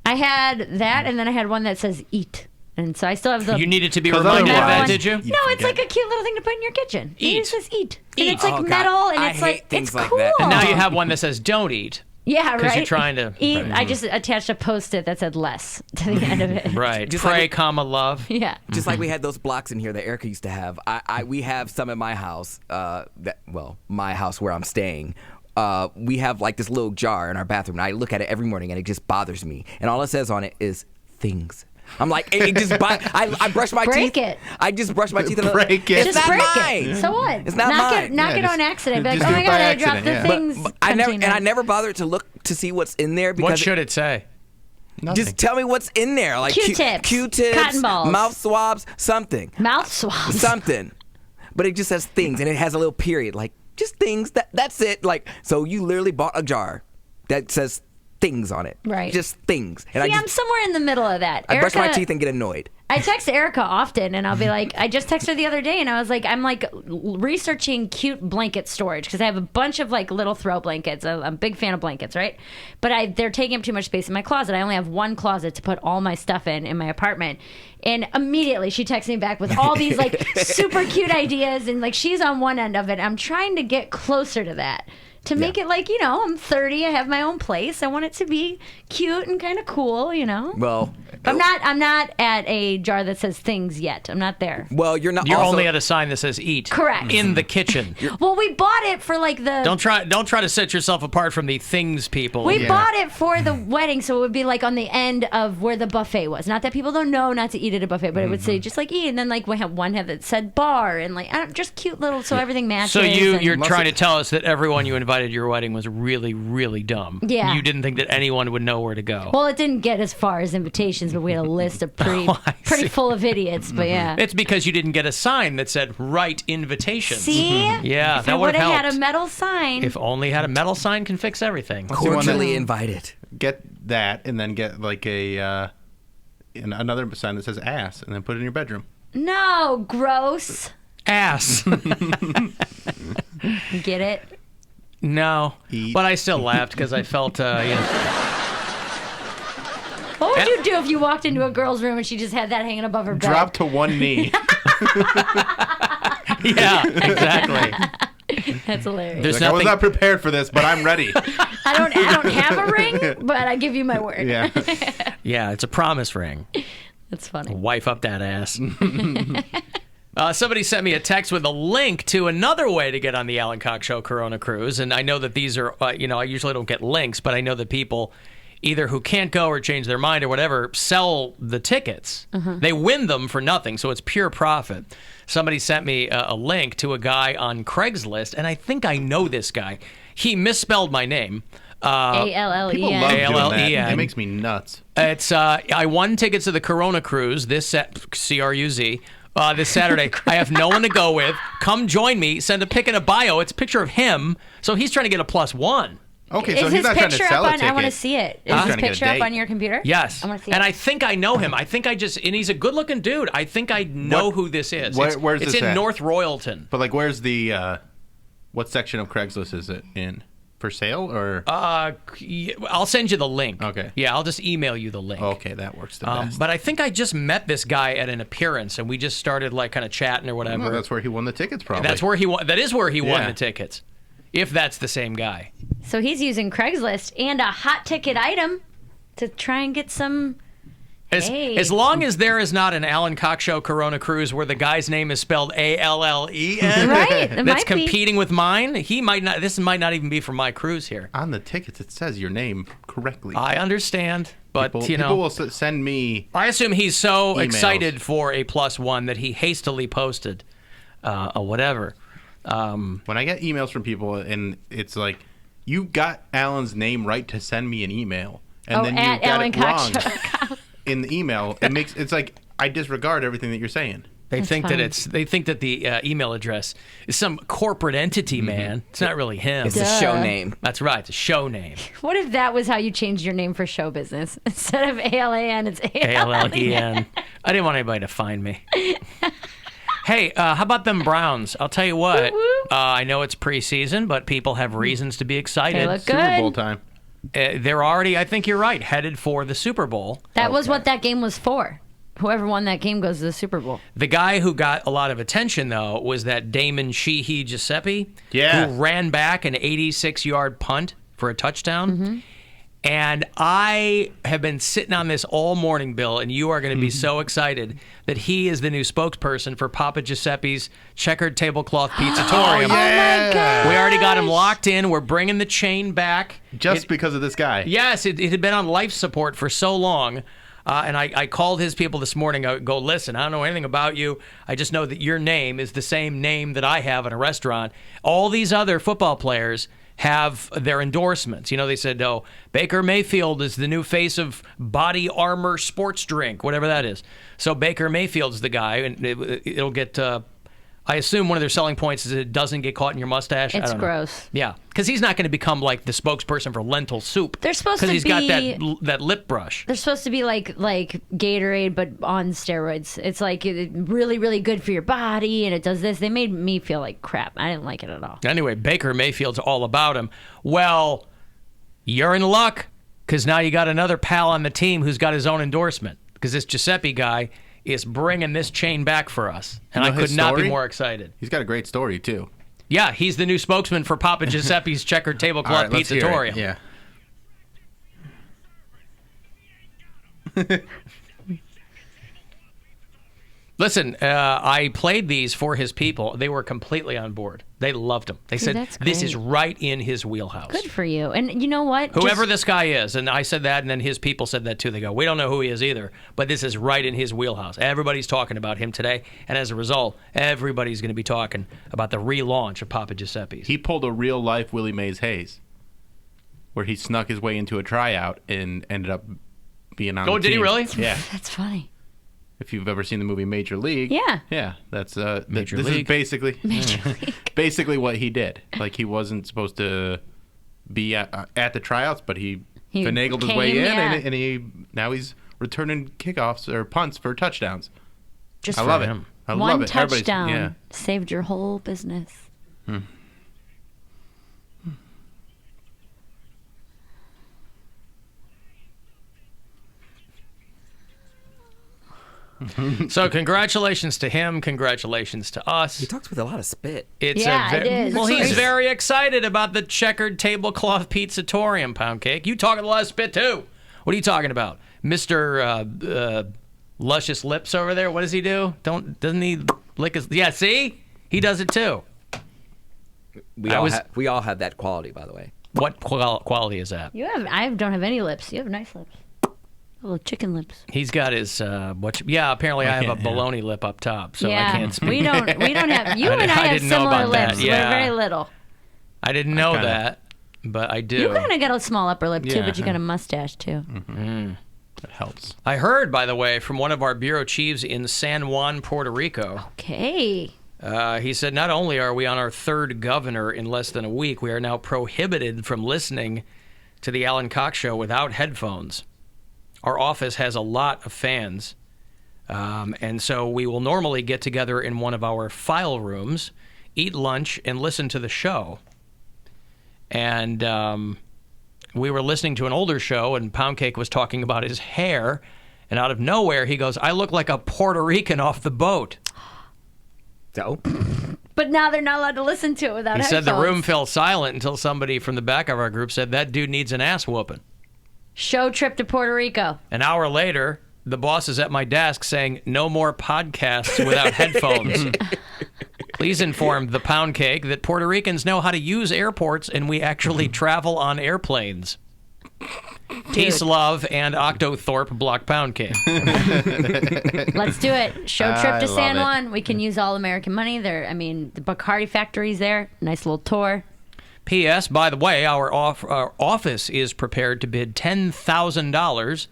I had that, and then I had one that says eat. And so I still have the You needed to be 'Cause reminded of otherwise- that, did you? You No, it's forget. like a cute little thing to put in your kitchen. Eat. It says eat. Eat. And it's like Oh, God. metal, and I it's hate like things it's like cool. that. And now you have one that says don't eat. Yeah, 'Cause right. you're trying to- eat. I just attached a Post-it that said less to the end of it. Right. Just Pray, like- comma, love. Yeah. Just like we had those blocks in here that Erica used to have. We have some in my house. My house where I'm staying. We have like this little jar in our bathroom. And I look at it every morning, and it just bothers me. And all it says on it is things. I'm like, it just. I brush my Break teeth. it. I just brush my teeth. And Break it. It's Just not break mine. it. So what? It's not knock mine. It, knock Yeah, it on just- accident. Be like, just oh do my it god, by I dropped the accident, yeah. things. I container. never bothered to look to see what's in there because What should it say? Nothing. just tell me what's in there. Like Q-tips, Q-tips, cotton balls. mouth swabs, something. Mouth swabs. Something. But it just says things, and it has a little period. Like, just things. That's it. Like, so you literally bought a jar that says things on it. Right. Just things. And See, I'm somewhere in the middle of that. I brush my Erica- teeth and get annoyed. I text Erica often, and I'll be like, I just texted her the other day, and I was like, I'm like researching cute blanket storage because I have a bunch of like little throw blankets. I'm a big fan of blankets, right? But they're taking up too much space in my closet. I only have one closet to put all my stuff in my apartment. And immediately she texts me back with all these like super cute ideas, and like she's on one end of it. I'm trying to get closer to that. To make it like, I'm 30, I have my own place. I want it to be cute and kind of cool, Well, I'm not at a jar that says things yet. I'm not there. Well, you're not. You're also, only at a sign that says eat. Correct. In the kitchen. Well, we bought it for like the. Don't try to set yourself apart from the things people. We Yeah. bought it for the wedding, so it would be like on the end of where the buffet was. Not that people don't know not to eat at a buffet, but it would say just like eat, and then like we have one that said bar, and like just cute little, so everything matches. So you're and- trying to tell us that everyone you invited to your wedding was really, really dumb. Yeah. You didn't think that anyone would know where to go. Well, it didn't get as far as invitations, but we had a list of pretty Oh, I see. full of idiots. But yeah. It's because you didn't get a sign that said "Write invitations." See? Yeah, If that I would would have have had helped. a metal sign. If only had a metal sign can fix everything. the one that- cordially invited. Get that, and then get like another sign that says ass, and then put it in your bedroom. No, gross. Ass. Get it? No, Eat. but I still laughed because I felt, What would you do if you walked into a girl's room and she just had that hanging above her bed? Drop to one knee. yeah, exactly. That's hilarious. There's Like, I was nothing. not prepared for this, but I'm ready. I don't have a ring, but I give you my word. Yeah. Yeah, it's a promise ring. That's funny. Wife up that ass. Somebody sent me a text with a link to another way to get on the Alan Cox Show Corona Cruise. And I know that these are, I usually don't get links, but I know that people either who can't go or change their mind or whatever sell the tickets. They win them for nothing, so it's pure profit. Somebody sent me a link to a guy on Craigslist, and I think I know this guy. He misspelled my name. People love ALLEN. doing that. ALLEN. It makes me nuts. It's I won tickets to the Corona Cruise, this at CRUZ, this Saturday. I have no one to go with. Come join me. Send a pic and a bio. It's a picture of him. So he's trying to get a +1. Okay, so Is he's his not trying to picture sell up a on? ticket. I want to see it. Is He's his trying to get a picture up date. on your computer? Yes. I want to see And it. I think I know him. I think and he's a good-looking dude. I think I know who this is. Where's it's this in at? North Royalton. But like, where's the what section of Craigslist is it in? For sale or? I'll send you the link. Okay. Yeah, I'll just email you the link. Okay, that works the best. But I think I just met this guy at an appearance, and we just started like kind of chatting or whatever. No, that's where he won the tickets, probably. That's where he won. That is where he won Yeah. the tickets. If that's the same guy. So he's using Craigslist and a hot ticket item to try and get some. Hey. As long as there is not an Alan Cox Show Corona Cruise where the guy's name is spelled A-L-L-E-N, Right? It that's might be. competing with mine, he might not. This might not even be for my cruise here. On the tickets, it says your name correctly. I understand, but People will send me. I assume he's so emails. excited for a +1 that he hastily posted whatever. When I get emails from people and it's like, you got Alan's name right to send me an email, and then you at got Alan it Cox wrong Show. in the email. It's like I disregard everything that you're saying. They That's think fine. that they think that the email address is some corporate entity, man. It's not really him. It's a show name. That's right. It's a show name. What if that was how you changed your name for show business? Instead of ALAN, it's A-L-L-E-N. I didn't want anybody to find me. Hey, how about them Browns? I'll tell you what. Woo woo. I know it's preseason, but people have reasons to be excited. They look Super good. Bowl time. They're already, I think you're right, headed for the Super Bowl. That was what that game was for. Whoever won that game goes to the Super Bowl. The guy who got a lot of attention, though, was that Damon Sheehy Giuseppe, Yeah. who ran back an 86-yard punt for a touchdown. Mm-hmm. And I have been sitting on this all morning, Bill, and you are going to be so excited that he is the new spokesperson for Papa Giuseppe's Checkered Tablecloth Pizzatorium. Oh my God. We already got him locked in. We're bringing the chain back. Just because of this guy. Yes, it had been on life support for so long. And I called his people this morning. I go, listen, I don't know anything about you. I just know that your name is the same name that I have in a restaurant. All these other football players have their endorsements. You know, they said, oh, Baker Mayfield is the new face of Body Armor sports drink, whatever that is. So Baker Mayfield's the guy, and it'll get... I assume one of their selling points is it doesn't get caught in your mustache. I It's don't know. gross. Yeah, because he's not going to become like the spokesperson for lentil soup. They're supposed to because he's got be- that lip brush. They're supposed to be like Gatorade, but on steroids. It's like really, really good for your body, and it does this. They made me feel like crap. I didn't like it at all. Anyway, Baker Mayfield's all about him. Well, you're in luck because now you got another pal on the team who's got his own endorsement because this Giuseppe guy is bringing this chain back for us. And You I know his could not be story? more excited. He's got a great story, too. Yeah, he's the new spokesman for Papa Giuseppe's Checkered All Tablecloth right, let's hear it. Pizzatorium. Yeah. Listen, I played these for his people. They were completely on board. They loved him. They said, that's this is great. right in his wheelhouse. Good for you. And you know what? Whoever Just- this guy is, and I said that, and then his people said that too. They go, we don't know who he is either, but this is right in his wheelhouse. Everybody's talking about him today, and as a result, everybody's going to be talking about the relaunch of Papa Giuseppe's. He pulled a real-life Willie Mays Hayes, where he snuck his way into a tryout and ended up being on the Oh, did he team. really? Yeah. That's funny. If you've ever seen the movie Major League. Yeah. Yeah, that's Major this League. is basically Major League. basically what he did. Like, he wasn't supposed to be at the tryouts, but he finagled his way came, in, yeah. and now he's returning kickoffs or punts for touchdowns. Just I for love it. him. I one love it. Everybody's- touchdown Yeah. saved your whole business. So congratulations to him. Congratulations to us. He talks with a lot of spit. It's Yeah, a it is. Well, he's It's- very excited about the Checkered Tablecloth Pizzatorium, Poundcake. You talking a lot of spit, too. What are you talking about? Mr. Luscious Lips over there? What does he do? Doesn't he lick his... Yeah, see? He does it, too. We all have that quality, by the way. What quality is that? I don't have any lips. You have nice lips. Little chicken lips. He's got his... apparently I have a can't- yeah. baloney lip up top, so yeah, I can't speak. we don't have. You I and I have didn't know similar about that, lips. yeah. We're very little. I didn't know kinda- that, but I do. You kind of got a small upper lip too, Yeah. but you got a mustache too. That helps. I heard, by the way, from one of our bureau chiefs in San Juan, Puerto Rico. Okay. He said, not only are we on our third governor in less than a week, we are now prohibited from listening to the Alan Cox Show without headphones. Our office has a lot of fans, and so we will normally get together in one of our file rooms, eat lunch, and listen to the show. And we were listening to an older show, and Poundcake was talking about his hair, and out of nowhere, he goes, I look like a Puerto Rican off the boat. So? But now they're not allowed to listen to it without He headphones. said the room fell silent until somebody from the back of our group said, that dude needs an ass whooping. Show trip to Puerto Rico. An hour later, the boss is at my desk saying, no more podcasts without headphones. Please inform the Poundcake that Puerto Ricans know how to use airports and we actually travel on airplanes. Peace, love, and Octothorpe block Poundcake. Let's do it. Show trip to I San love it. Juan. We can use all American money there. I mean, the Bacardi factory's there. Nice little tour. P.S. By the way, our office is prepared to bid $10,000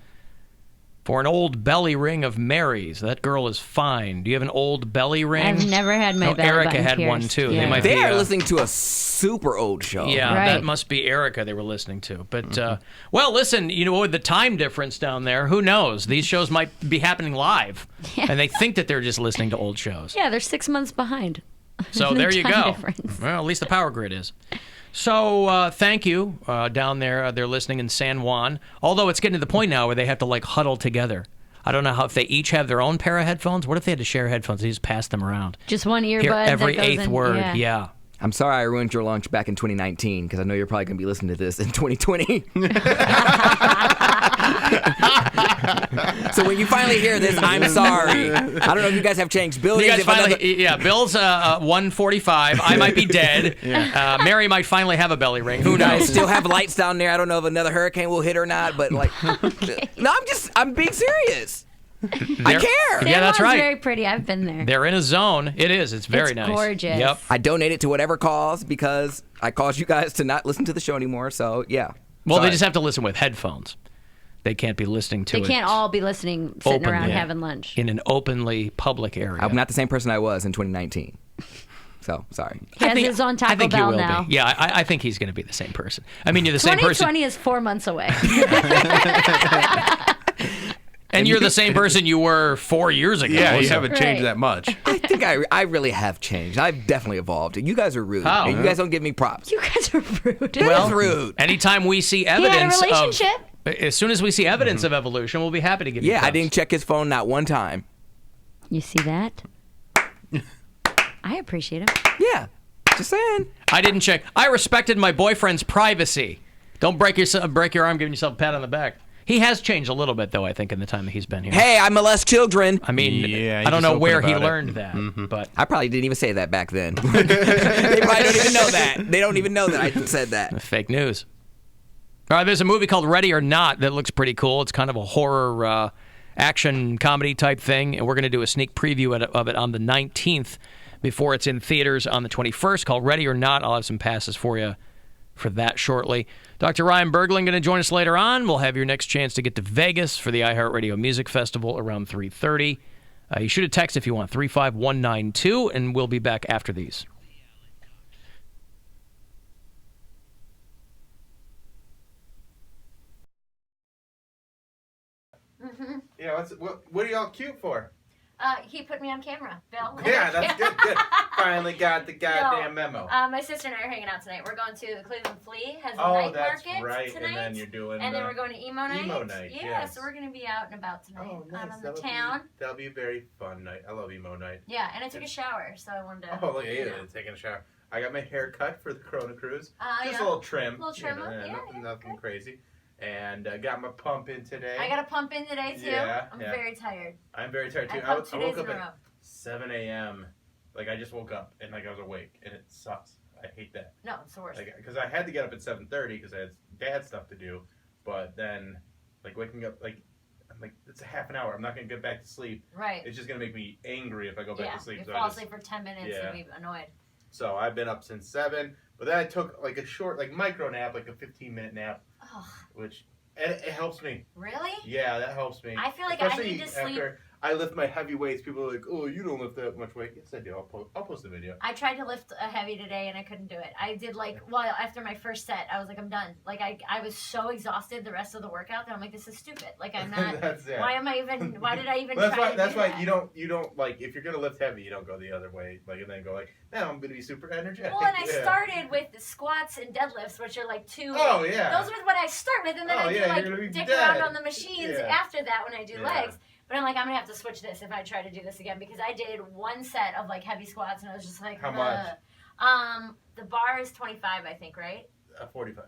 for an old belly ring of Mary's. That girl is fine. Do you have an old belly ring? I've never had my belly Erica button had one pierced. too. Yeah. They might They be, are listening to a super old show. Yeah, Right. that must be Erica they were listening to. But, well, listen, you know, with the time difference down there, who knows? These shows might be happening live, and they think that they're just listening to old shows. Yeah, they're 6 months behind. So The there you time go. difference. Well, at least the power grid is. So thank you down there. They're listening in San Juan. Although it's getting to the point now where they have to, like, huddle together. I don't know how if they each have their own pair of headphones. What if they had to share headphones? They just pass them around. Just one earbud. Hear every that goes eighth in. word. Yeah. Yeah. I'm sorry I ruined your lunch back in 2019 because I know you're probably going to be listening to this in 2020. So when you finally hear this, I'm sorry. I don't know if you guys have changed buildings. You guys if another- finally, yeah, Bill's 145. I might be dead. Mary might finally have a belly ring. Who You guys knows? still have lights down there. I don't know if another hurricane will hit or not, but like, no, I'm being serious. I care. San Yeah, that's Juan's right. very pretty. I've been there. They're in a zone. It is. It's very It's nice. gorgeous. Yep. I donated to whatever cause because I caused you guys to not listen to the show anymore. So yeah. Well, Sorry. they just have to listen with headphones. They can't be listening to They it. can't all be listening, sitting around openly having lunch. in an openly public area. I'm not the same person I was in 2019. So sorry. He has his own I Taco think you Bell will now. be. Yeah, I think he's going to be the same person. I mean, you're the same person. 2020 is 4 months away. And you're the same person you were 4 years ago. Yeah, you so- haven't changed Right. that much. I think I really have changed. I've definitely evolved. You guys are rude. How? And you guys don't give me props. You guys are rude. Well, rude. Anytime we see he had a evidence relationship. as soon as we see evidence of evolution, we'll be happy to give you Yeah, I props. didn't check his phone not one time. You see that? I appreciate him. Yeah. Just saying. I didn't check. I respected my boyfriend's privacy. Don't break your arm giving yourself a pat on the back. He has changed a little bit, though, I think, in the time that he's been here. Hey, I molest children. I mean, Yeah, I he's don't just know open where he about it. learned that, but I probably didn't even say that back then. They probably don't even know that. They don't even know that I said that. fake news. All right, there's a movie called Ready or Not that looks pretty cool. It's kind of a horror action comedy type thing, and we're going to do a sneak preview of it on the 19th before it's in theaters on the 21st, called Ready or Not. I'll have some passes for you for that shortly. Dr. Ryan Bergling going to join us later on. We'll have your next chance to get to Vegas for the iHeartRadio Music Festival around 3:30. You shoot a text if you want, 35192, and we'll be back after these. Yeah, what are y'all cute for? He put me on camera, Bill. Yeah, that's good. Finally got the goddamn memo. My sister and I are hanging out tonight. We're going to the Cleveland Flea. Has a Oh, night that's market right. tonight. And then you're doing. And then we're going to emo night. Emo night, Yeah, yes. so we're going to be out and about tonight. Oh, nice. On the town. That'll be a very fun night. I love emo night. Yeah, and I took a shower, so I wanted to. Oh, look at you taking a shower. I got my hair cut for the Corona Cruise. Just yeah. a little trim. Little trim up, yeah, nothing okay. crazy. And got my pump in today. I got a pump in today too. Yeah, I'm yeah. very tired. I'm very tired too. I I pumped 2 woke days in up a row. at 7 a.m. Like I just woke up and like I was awake and it sucks. I hate that. No, it's the worst. Like because I had to get up at 7:30 because I had dad stuff to do, but then like waking up like I'm like it's a half an hour. I'm not gonna get back to sleep. Right. It's just gonna make me angry if I go back Yeah, to sleep. you So fall I just, asleep for 10 minutes Yeah. and be annoyed. so I've been up since 7, but then I took like a short like micro nap, like a 15-minute nap, Oh, which And it helps me. Really? Yeah, that helps me. I feel like especially I need to sleep. After I lift my heavy weights, people are like, "Oh, you don't lift that much weight." Yes, I do. I'll post a video. I tried to lift a heavy today and I couldn't do it. I did after my first set, I was like, I'm done. Like I was so exhausted the rest of the workout that I'm like, this is stupid. Like I'm not. Why did I even? Well, try that's to why do that? you don't like if you're gonna lift heavy, you don't go the other way. Like and then go like, now I'm gonna be super energetic. Well, and I started with the squats and deadlifts, which are like two. Oh yeah. Those were what I start with, and then I do dick around on the machines after that when I do legs. But I'm like, I'm gonna have to switch this if I try to do this again because I did one set of like heavy squats and I was just like, how much? The bar is 25, I think, right? 45.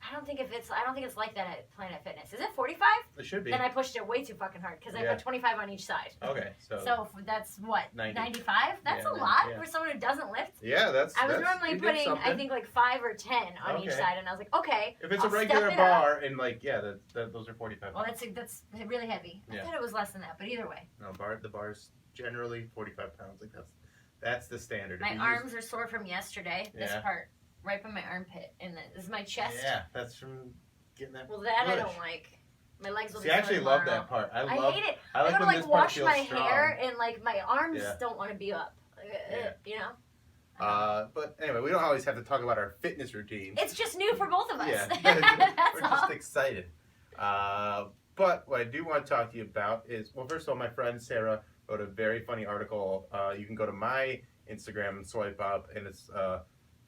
I don't think it's like that at Planet Fitness. Is it 45? It should be. Then I pushed it way too fucking hard because I put 25 on each side. Okay, so that's what 90. 95. That's a lot for someone who doesn't lift. Yeah, that's. I was normally putting I think like 5 or 10 on each side, and I was like, okay. If it's I'll a regular step it bar up. and like those are 45. Well, that's really heavy. I thought it was less than that, but either way. No, the bar's generally 45 pounds. Like that's the standard. My arms are sore from yesterday. This part, right by my armpit, and this is my chest. Yeah, that's from getting that. Well, that push. I don't like. My legs will be See, I actually sore love tomorrow. that part. I hate it. I like gotta when this part wash feels my strong. hair, and like my arms don't want to be up. You know. But anyway, we don't always have to talk about our fitness routine. It's just new for both of us. Yeah, That's we're all. just excited. But what I do want to talk to you about is, well, first of all, my friend Sarah wrote a very funny article. You can go to my Instagram and swipe up, and it's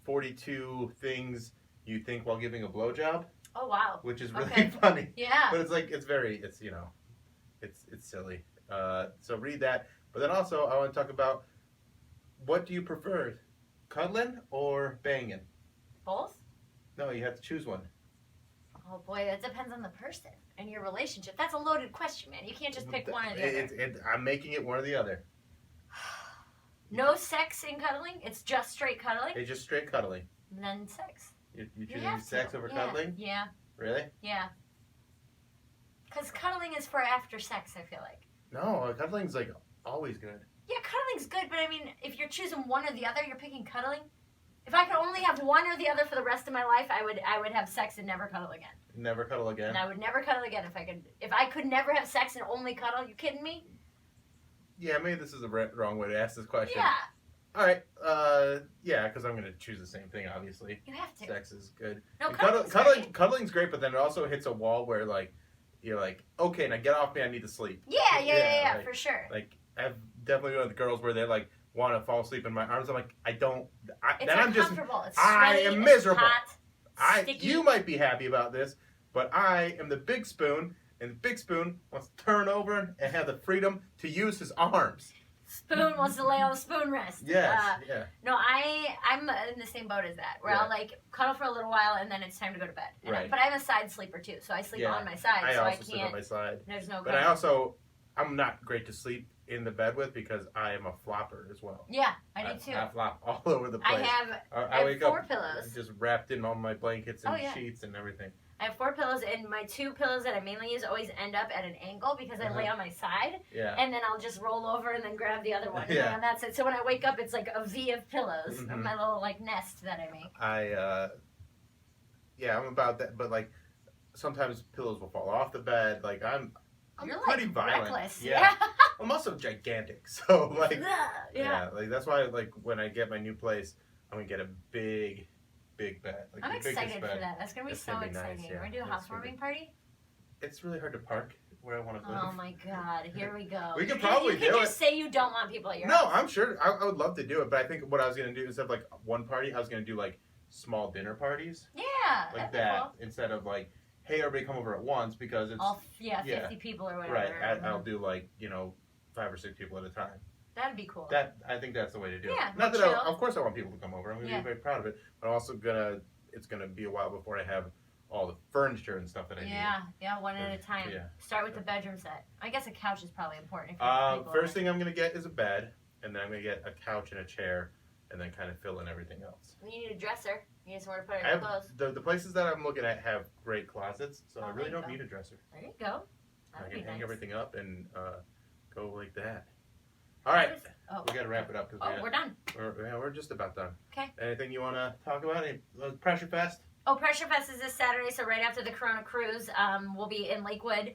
42 things you think while giving a blowjob. Oh wow! Which is really funny. Yeah. But it's silly. So read that. But then also I want to talk about what do you prefer, cuddling or banging? Both? No, you have to choose one. Oh boy, that depends on the person and your relationship. That's a loaded question, man. You can't just pick one or the other. I'm making it one or the other. No sex in cuddling? It's just straight cuddling? It's just straight cuddling. And then sex. You choosing sex over cuddling? Yeah. Really? Yeah. Because cuddling is for after sex, I feel like. No, cuddling's like always good. Yeah, cuddling's good, but I mean, if you're choosing one or the other, you're picking cuddling. If I could only have one or the other for the rest of my life, I would have sex and never cuddle again. Never cuddle again? And I would never cuddle again if I could. If I could never have sex and only cuddle, you kidding me? Yeah, maybe this is the wrong way to ask this question. Yeah. All right. Yeah, because I'm going to choose the same thing, obviously. You have to. Sex is good. No, cuddling's great, but then it also hits a wall where, like, you're like, okay, now get off me, I need to sleep. Yeah, like, for sure. Like, I've definitely been with girls where they, like, want to fall asleep in my arms. I'm like, It's then uncomfortable. It's I sweaty, am miserable. It's hot, sticky. You might be happy about this, but I am the big spoon, and the big spoon wants to turn over and have the freedom to use his arms. Spoon wants to lay on the spoon rest. Yes, No, I'm in the same boat as that, where I'll like cuddle for a little while and then it's time to go to bed. But I'm a side sleeper too, so I sleep on my side. I so also I can't. sleep on my side. There's no. But I'm not great to sleep in the bed with because I am a flopper as well. Yeah, I do too. I flop all over the place. I wake have 4 up pillows. just wrapped in all my blankets and sheets and everything. I have 4 pillows, and my 2 pillows that I mainly use always end up at an angle because I lay on my side. Yeah. And then I'll just roll over and then grab the other one. Yeah. And that's it. So when I wake up, it's like a V of pillows, of my little like nest that I make. I'm about that, but like sometimes pillows will fall off the bed. Like I'm You're pretty like violent. reckless. Yeah. I'm also gigantic, so like yeah. like that's why like when I get my new place, I'm gonna get a big bed. Like I'm the biggest excited for bed. that. That's gonna be It's so gonna be exciting. nice, yeah. We're gonna do a housewarming party. It's really hard to park where I want to live. Oh my god! Here we go. We could probably you do can it. just say you don't want people at your No, house. I'm sure. I would love to do it, but I think what I was gonna do instead of like one party, I was gonna do like small dinner parties. Yeah, Like that'd be that cool. instead of like, hey, everybody come over at once because it's All 50 people or whatever. right. I'll do like 5 or 6 people at a time. That'd be cool. I think that's the way to do Yeah, it. Not that chill. of course I want people to come over. I'm gonna be very proud of it, but I'm also it's gonna be a while before I have all the furniture and stuff that I need. Yeah, one at a time. Yeah. Start with the bedroom set. I guess a couch is probably important. If you have people First over. thing I'm gonna get is a bed, and then I'm gonna get a couch and a chair, and then kind of fill in everything else. You need a dresser. You need somewhere to put I your have clothes. the places that I'm looking at have great closets, so I there really you don't go. need a dresser. There you go. I That'd can be hang nice. everything up and go like that. All right, Oh. we gotta wrap it up because We're done. we're just about done. Okay. Anything you want to talk about? Any pressure fest? Oh, Pressure Fest is this Saturday, so right after the Corona Cruise, we'll be in Lakewood.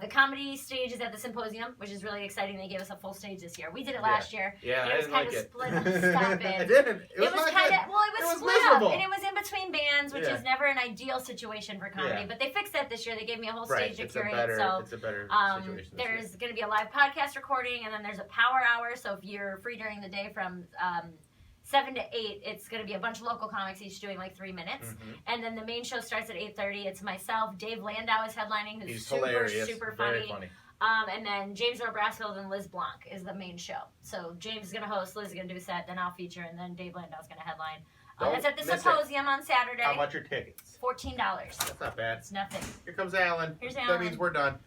The comedy stage is at the Symposium, which is really exciting. They gave us a full stage this year. We did it last year. Yeah, and I it was didn't kind like of it. split up. Stop it. I didn't. It was not kind of, good. well, it was split miserable. up. And it was in between bands, which Yeah. is never an ideal situation for comedy. Yeah. But they fixed that this year. They gave me a whole Right. stage to It's a curate. better There's situation. this year. going to be a live podcast recording, and then there's a power hour. So if you're free during the day from 7 to 8, it's going to be a bunch of local comics each doing like 3 minutes. And then the main show starts at 8:30. It's myself. Dave Landau is headlining, who's He's super, hilarious. super Very funny. funny. And then James Earl Brasfield and Liz Blanc is the main show. So James is going to host, Liz is going to do a set, then I'll feature, and then Dave Landau's going to headline. That's at the Don't miss Symposium on Saturday. How much are tickets? $14. That's not bad. It's nothing. Here comes Alan. Here's That Alan. means we're done.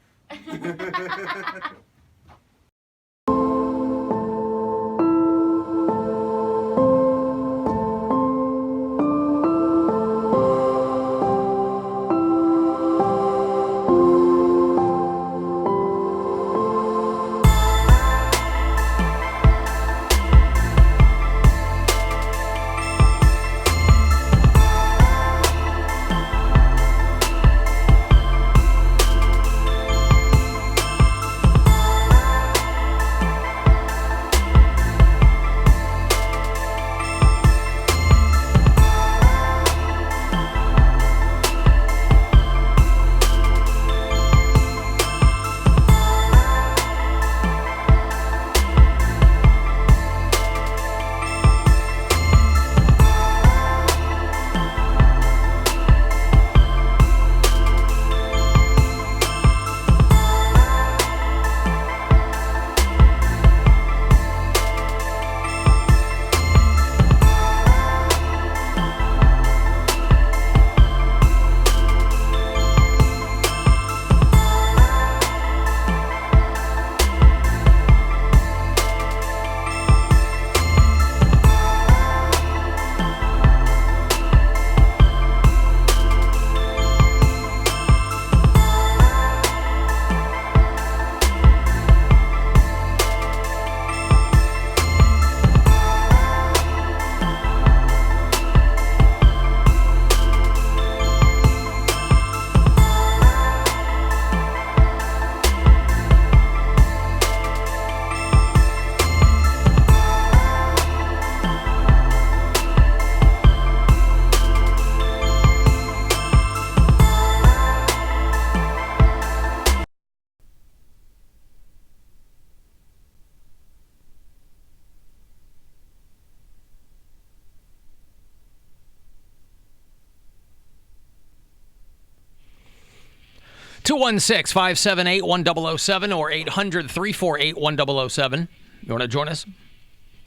Two 216-578-1007 or 800-348-1007. You want to join us?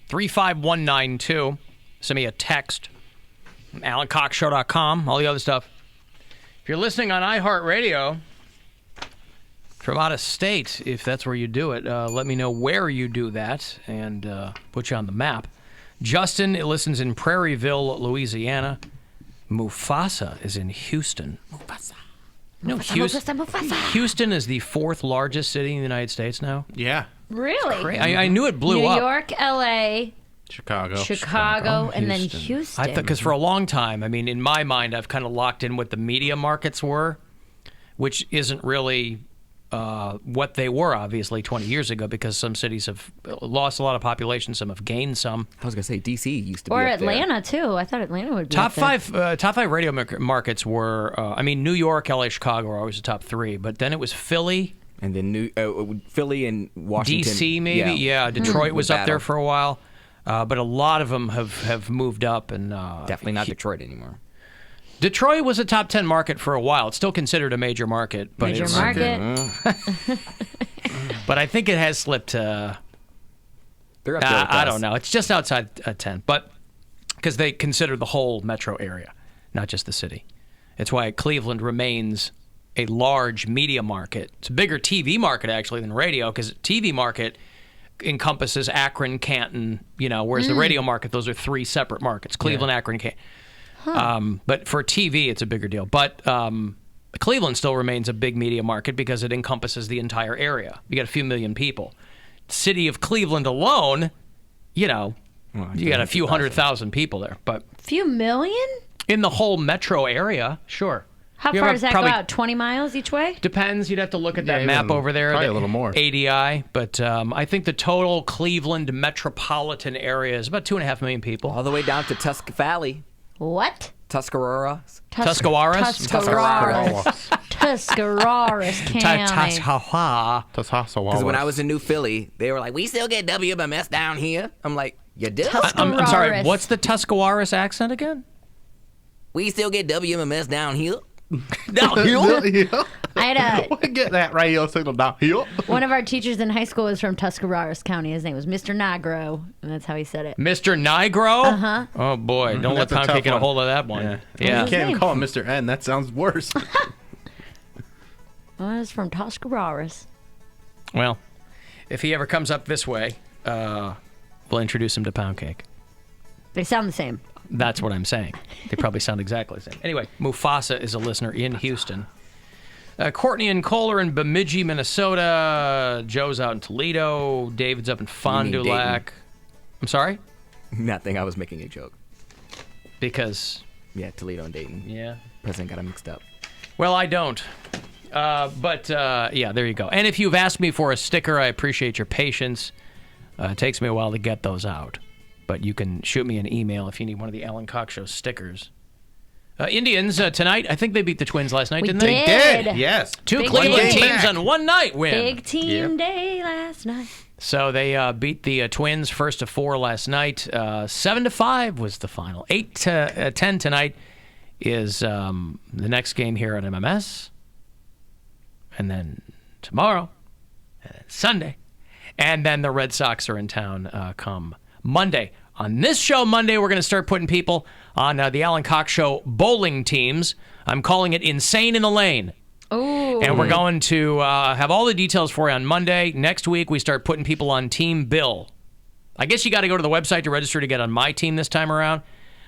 35192. Send me a text. AlanCoxShow.com. All the other stuff. If you're listening on iHeartRadio from out of state, if that's where you do it, let me know where you do that and put you on the map. Justin listens in Prairieville, Louisiana. Mufasa is in Houston. Mufasa. No, Houston is the fourth largest city in the United States now. Yeah. Really? I knew it blew New up. New York, L.A., Chicago, and then Houston. I thought because for a long time, I mean, in my mind, I've kind of locked in what the media markets were, which isn't really what they were, obviously, 20 years ago, because some cities have lost a lot of population, some have gained some. I was going to say, D.C. used to be or up there. Atlanta, too. I thought Atlanta would be Top up there. five radio markets were, New York, L.A., Chicago are always the top three, but then it was Philly. And then Philly and Washington. D.C. maybe, yeah. Detroit was up there for a while. But a lot of them have moved up. And definitely not Detroit anymore. Detroit was a top 10 market for a while. It's still considered a major market. But Major market. But I think it has slipped to... They're up there with I us. don't know. It's just outside 10. But because they consider the whole metro area, not just the city. It's why Cleveland remains a large media market. It's a bigger TV market, actually, than radio, because TV market encompasses Akron, Canton, whereas the radio market, those are three separate markets. Cleveland, Akron, Canton. But for TV, it's a bigger deal. But Cleveland still remains a big media market because it encompasses the entire area. You got a few million people. City of Cleveland alone, you got a few 100,000 people there. But Few million? In the whole metro area, sure. How You far have does that probably- go out? 20 miles each way? Depends. You'd have to look at that Yeah, map even over there. probably the a little more. ADI. But I think the total Cleveland metropolitan area is about 2.5 million people. All the way down to Tusk Valley, What? Tuscarora. Tuscarawas? Tuscarawas County. Because when I was in New Philly, they were like, "We still get WMMS down here." I'm like, "You do? I'm sorry. Tuscarawas. What's the Tuscarawas accent again? We still get WMMS down here." I had Get that radio signal down here. one of our teachers in high school was from Tuscarawas County. His name was Mr. Nigro, and that's how he said it. Mr. Nigro? Uh-huh. Oh, boy. Don't let That's a Poundcake tough get a one. hold of that one. Yeah. Yeah. You can't even call him Mr. N. That sounds worse. Well, it's from Tuscarawas. Well, if he ever comes up this way, we'll introduce him to Poundcake. They sound the same. That's what I'm saying. They probably sound exactly the same. Anyway, Mufasa is a listener in Houston. Courtney and Cole are in Bemidji, Minnesota. Joe's out in Toledo. David's up in Fond du Dayton? Lac. I'm sorry? Nothing. I was making a joke. Because, Yeah, Toledo and Dayton. yeah. President got them mixed up. Well, I don't. But yeah, there you go. And if you've asked me for a sticker, I appreciate your patience. It takes me a while to get those out. But you can shoot me an email if you need one of the Alan Cox Show stickers. Indians tonight, I think they beat the Twins last night, We didn't did. they? Did. Yes. Two Big Cleveland game. teams on one night win. Big team Yep. day last night. So they beat the Twins first to 4 last night. 7-5 was the final. 8-10 tonight is the next game here at MMS. And then tomorrow, and then Sunday. And then the Red Sox are in town come Monday. On this show Monday, we're going to start putting people on the Alan Cox Show bowling teams. I'm calling it Insane in the Lane. Ooh. And we're going to have all the details for you on Monday. Next week, we start putting people on Team Bill. I guess you got to go to the website to register to get on my team this time around.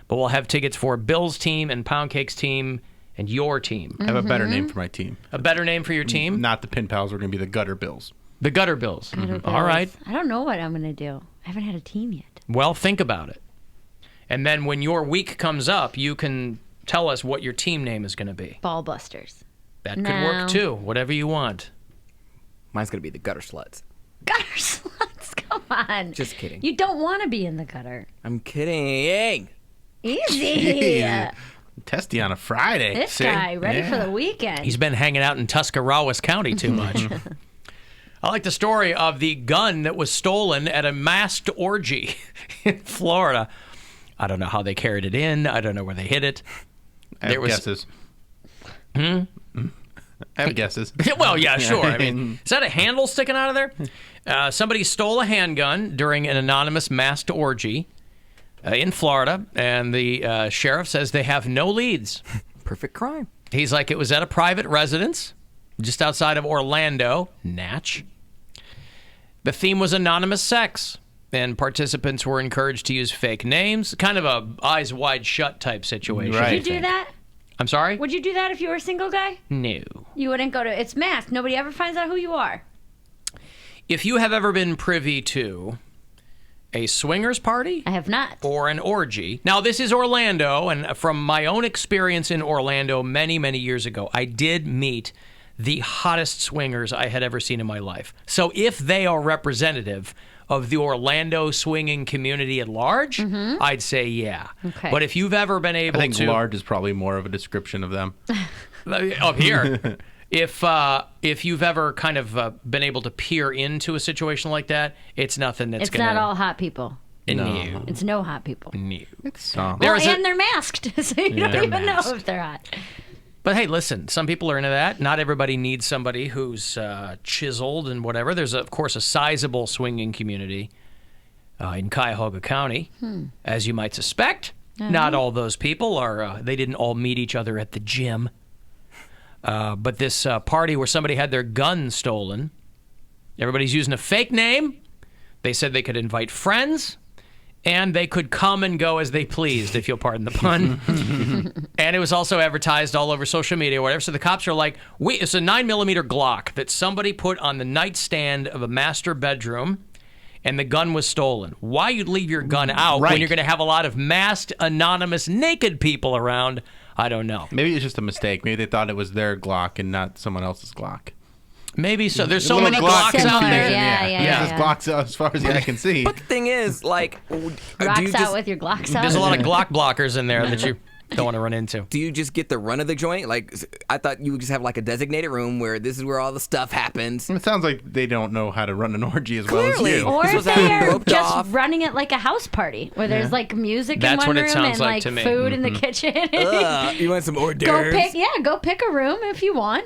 But we'll have tickets for Bill's team and Poundcake's team and your team. I have a better name for my team. A better name for your team? Not the Pin Pals. We're going to be the Gutter Bills. The Gutter Bills. Gutter All Bills. right. I don't know what I'm going to do. I haven't had a team yet. Well, think about it. And then when your week comes up, you can tell us what your team name is going to be. Ball Busters. That could No. work too. Whatever you want. Mine's going to be the Gutter Sluts. Gutter sluts. Come on. Just kidding. You don't want to be in the gutter. I'm kidding. Easy. Testy on a Friday. This See? guy ready Yeah. for the weekend. He's been hanging out in Tuscarawas County too much. I like the story of the gun that was stolen at a masked orgy in Florida. I don't know how they carried it in. I don't know where they hid it. I have guesses. I have guesses. Well, yeah, sure. I mean, is that a handle sticking out of there? Somebody stole a handgun during an anonymous masked orgy in Florida, and the sheriff says they have no leads. Perfect crime. He's like, it was at a private residence just outside of Orlando, Natch. The theme was anonymous sex, and participants were encouraged to use fake names, kind of a eyes wide shut type situation. Right. Would you do that? I'm sorry? Would you do that if you were a single guy? No. You wouldn't go to. It's masked. Nobody ever finds out who you are. If you have ever been privy to a swingers party I have not. or an orgy, now this is Orlando, and from my own experience in Orlando many, many years ago, I did meet the hottest swingers I had ever seen in my life. So if they are representative of the Orlando swinging community at large, I'd say yeah. Okay. But if you've ever been I able think to large is probably more of a description of them. up here, if you've ever kind of been able to peer into a situation like that, it's nothing that's It's gonna. not all hot people. No. It's no hot people. No. So, There Well, is a- and they're masked, so you don't They're even masked. know if they're hot. But hey, listen, some people are into that. Not everybody needs somebody who's chiseled and whatever. There's, of course, a sizable swinging community in Cuyahoga County, as you might suspect. Not all those people are, they didn't all meet each other at the gym. But this party where somebody had their gun stolen, everybody's using a fake name. They said they could invite friends, and they could come and go as they pleased, if you'll pardon the pun. And it was also advertised all over social media or whatever. So the cops are like, it's a 9mm Glock that somebody put on the nightstand of a master bedroom, and the gun was stolen, why you'd leave your gun out Right. when you're going to have a lot of masked, anonymous, naked people around, I don't know. Maybe it's just a mistake. Maybe they thought it was their Glock and not someone else's Glock. Maybe so. There's so Little many Glock Glocks out Similar, there. yeah. There's Glocks out as far as the eye can see. But the thing is, like, do you Rocks out just, with your Glocks out. There's a lot of Glock blockers in there that you don't want to run into. do you just get the run of the joint? Like, I thought you would just have like a designated room where this is where all the stuff happens. It sounds like they don't know how to run an orgy as well as Clearly. you. Or This if was they having are roped just off. running it like a house party where there's like music That's in one what it room sounds and like like to me. food in the kitchen. You want some hors Go d'oeuvres? pick a room if you want.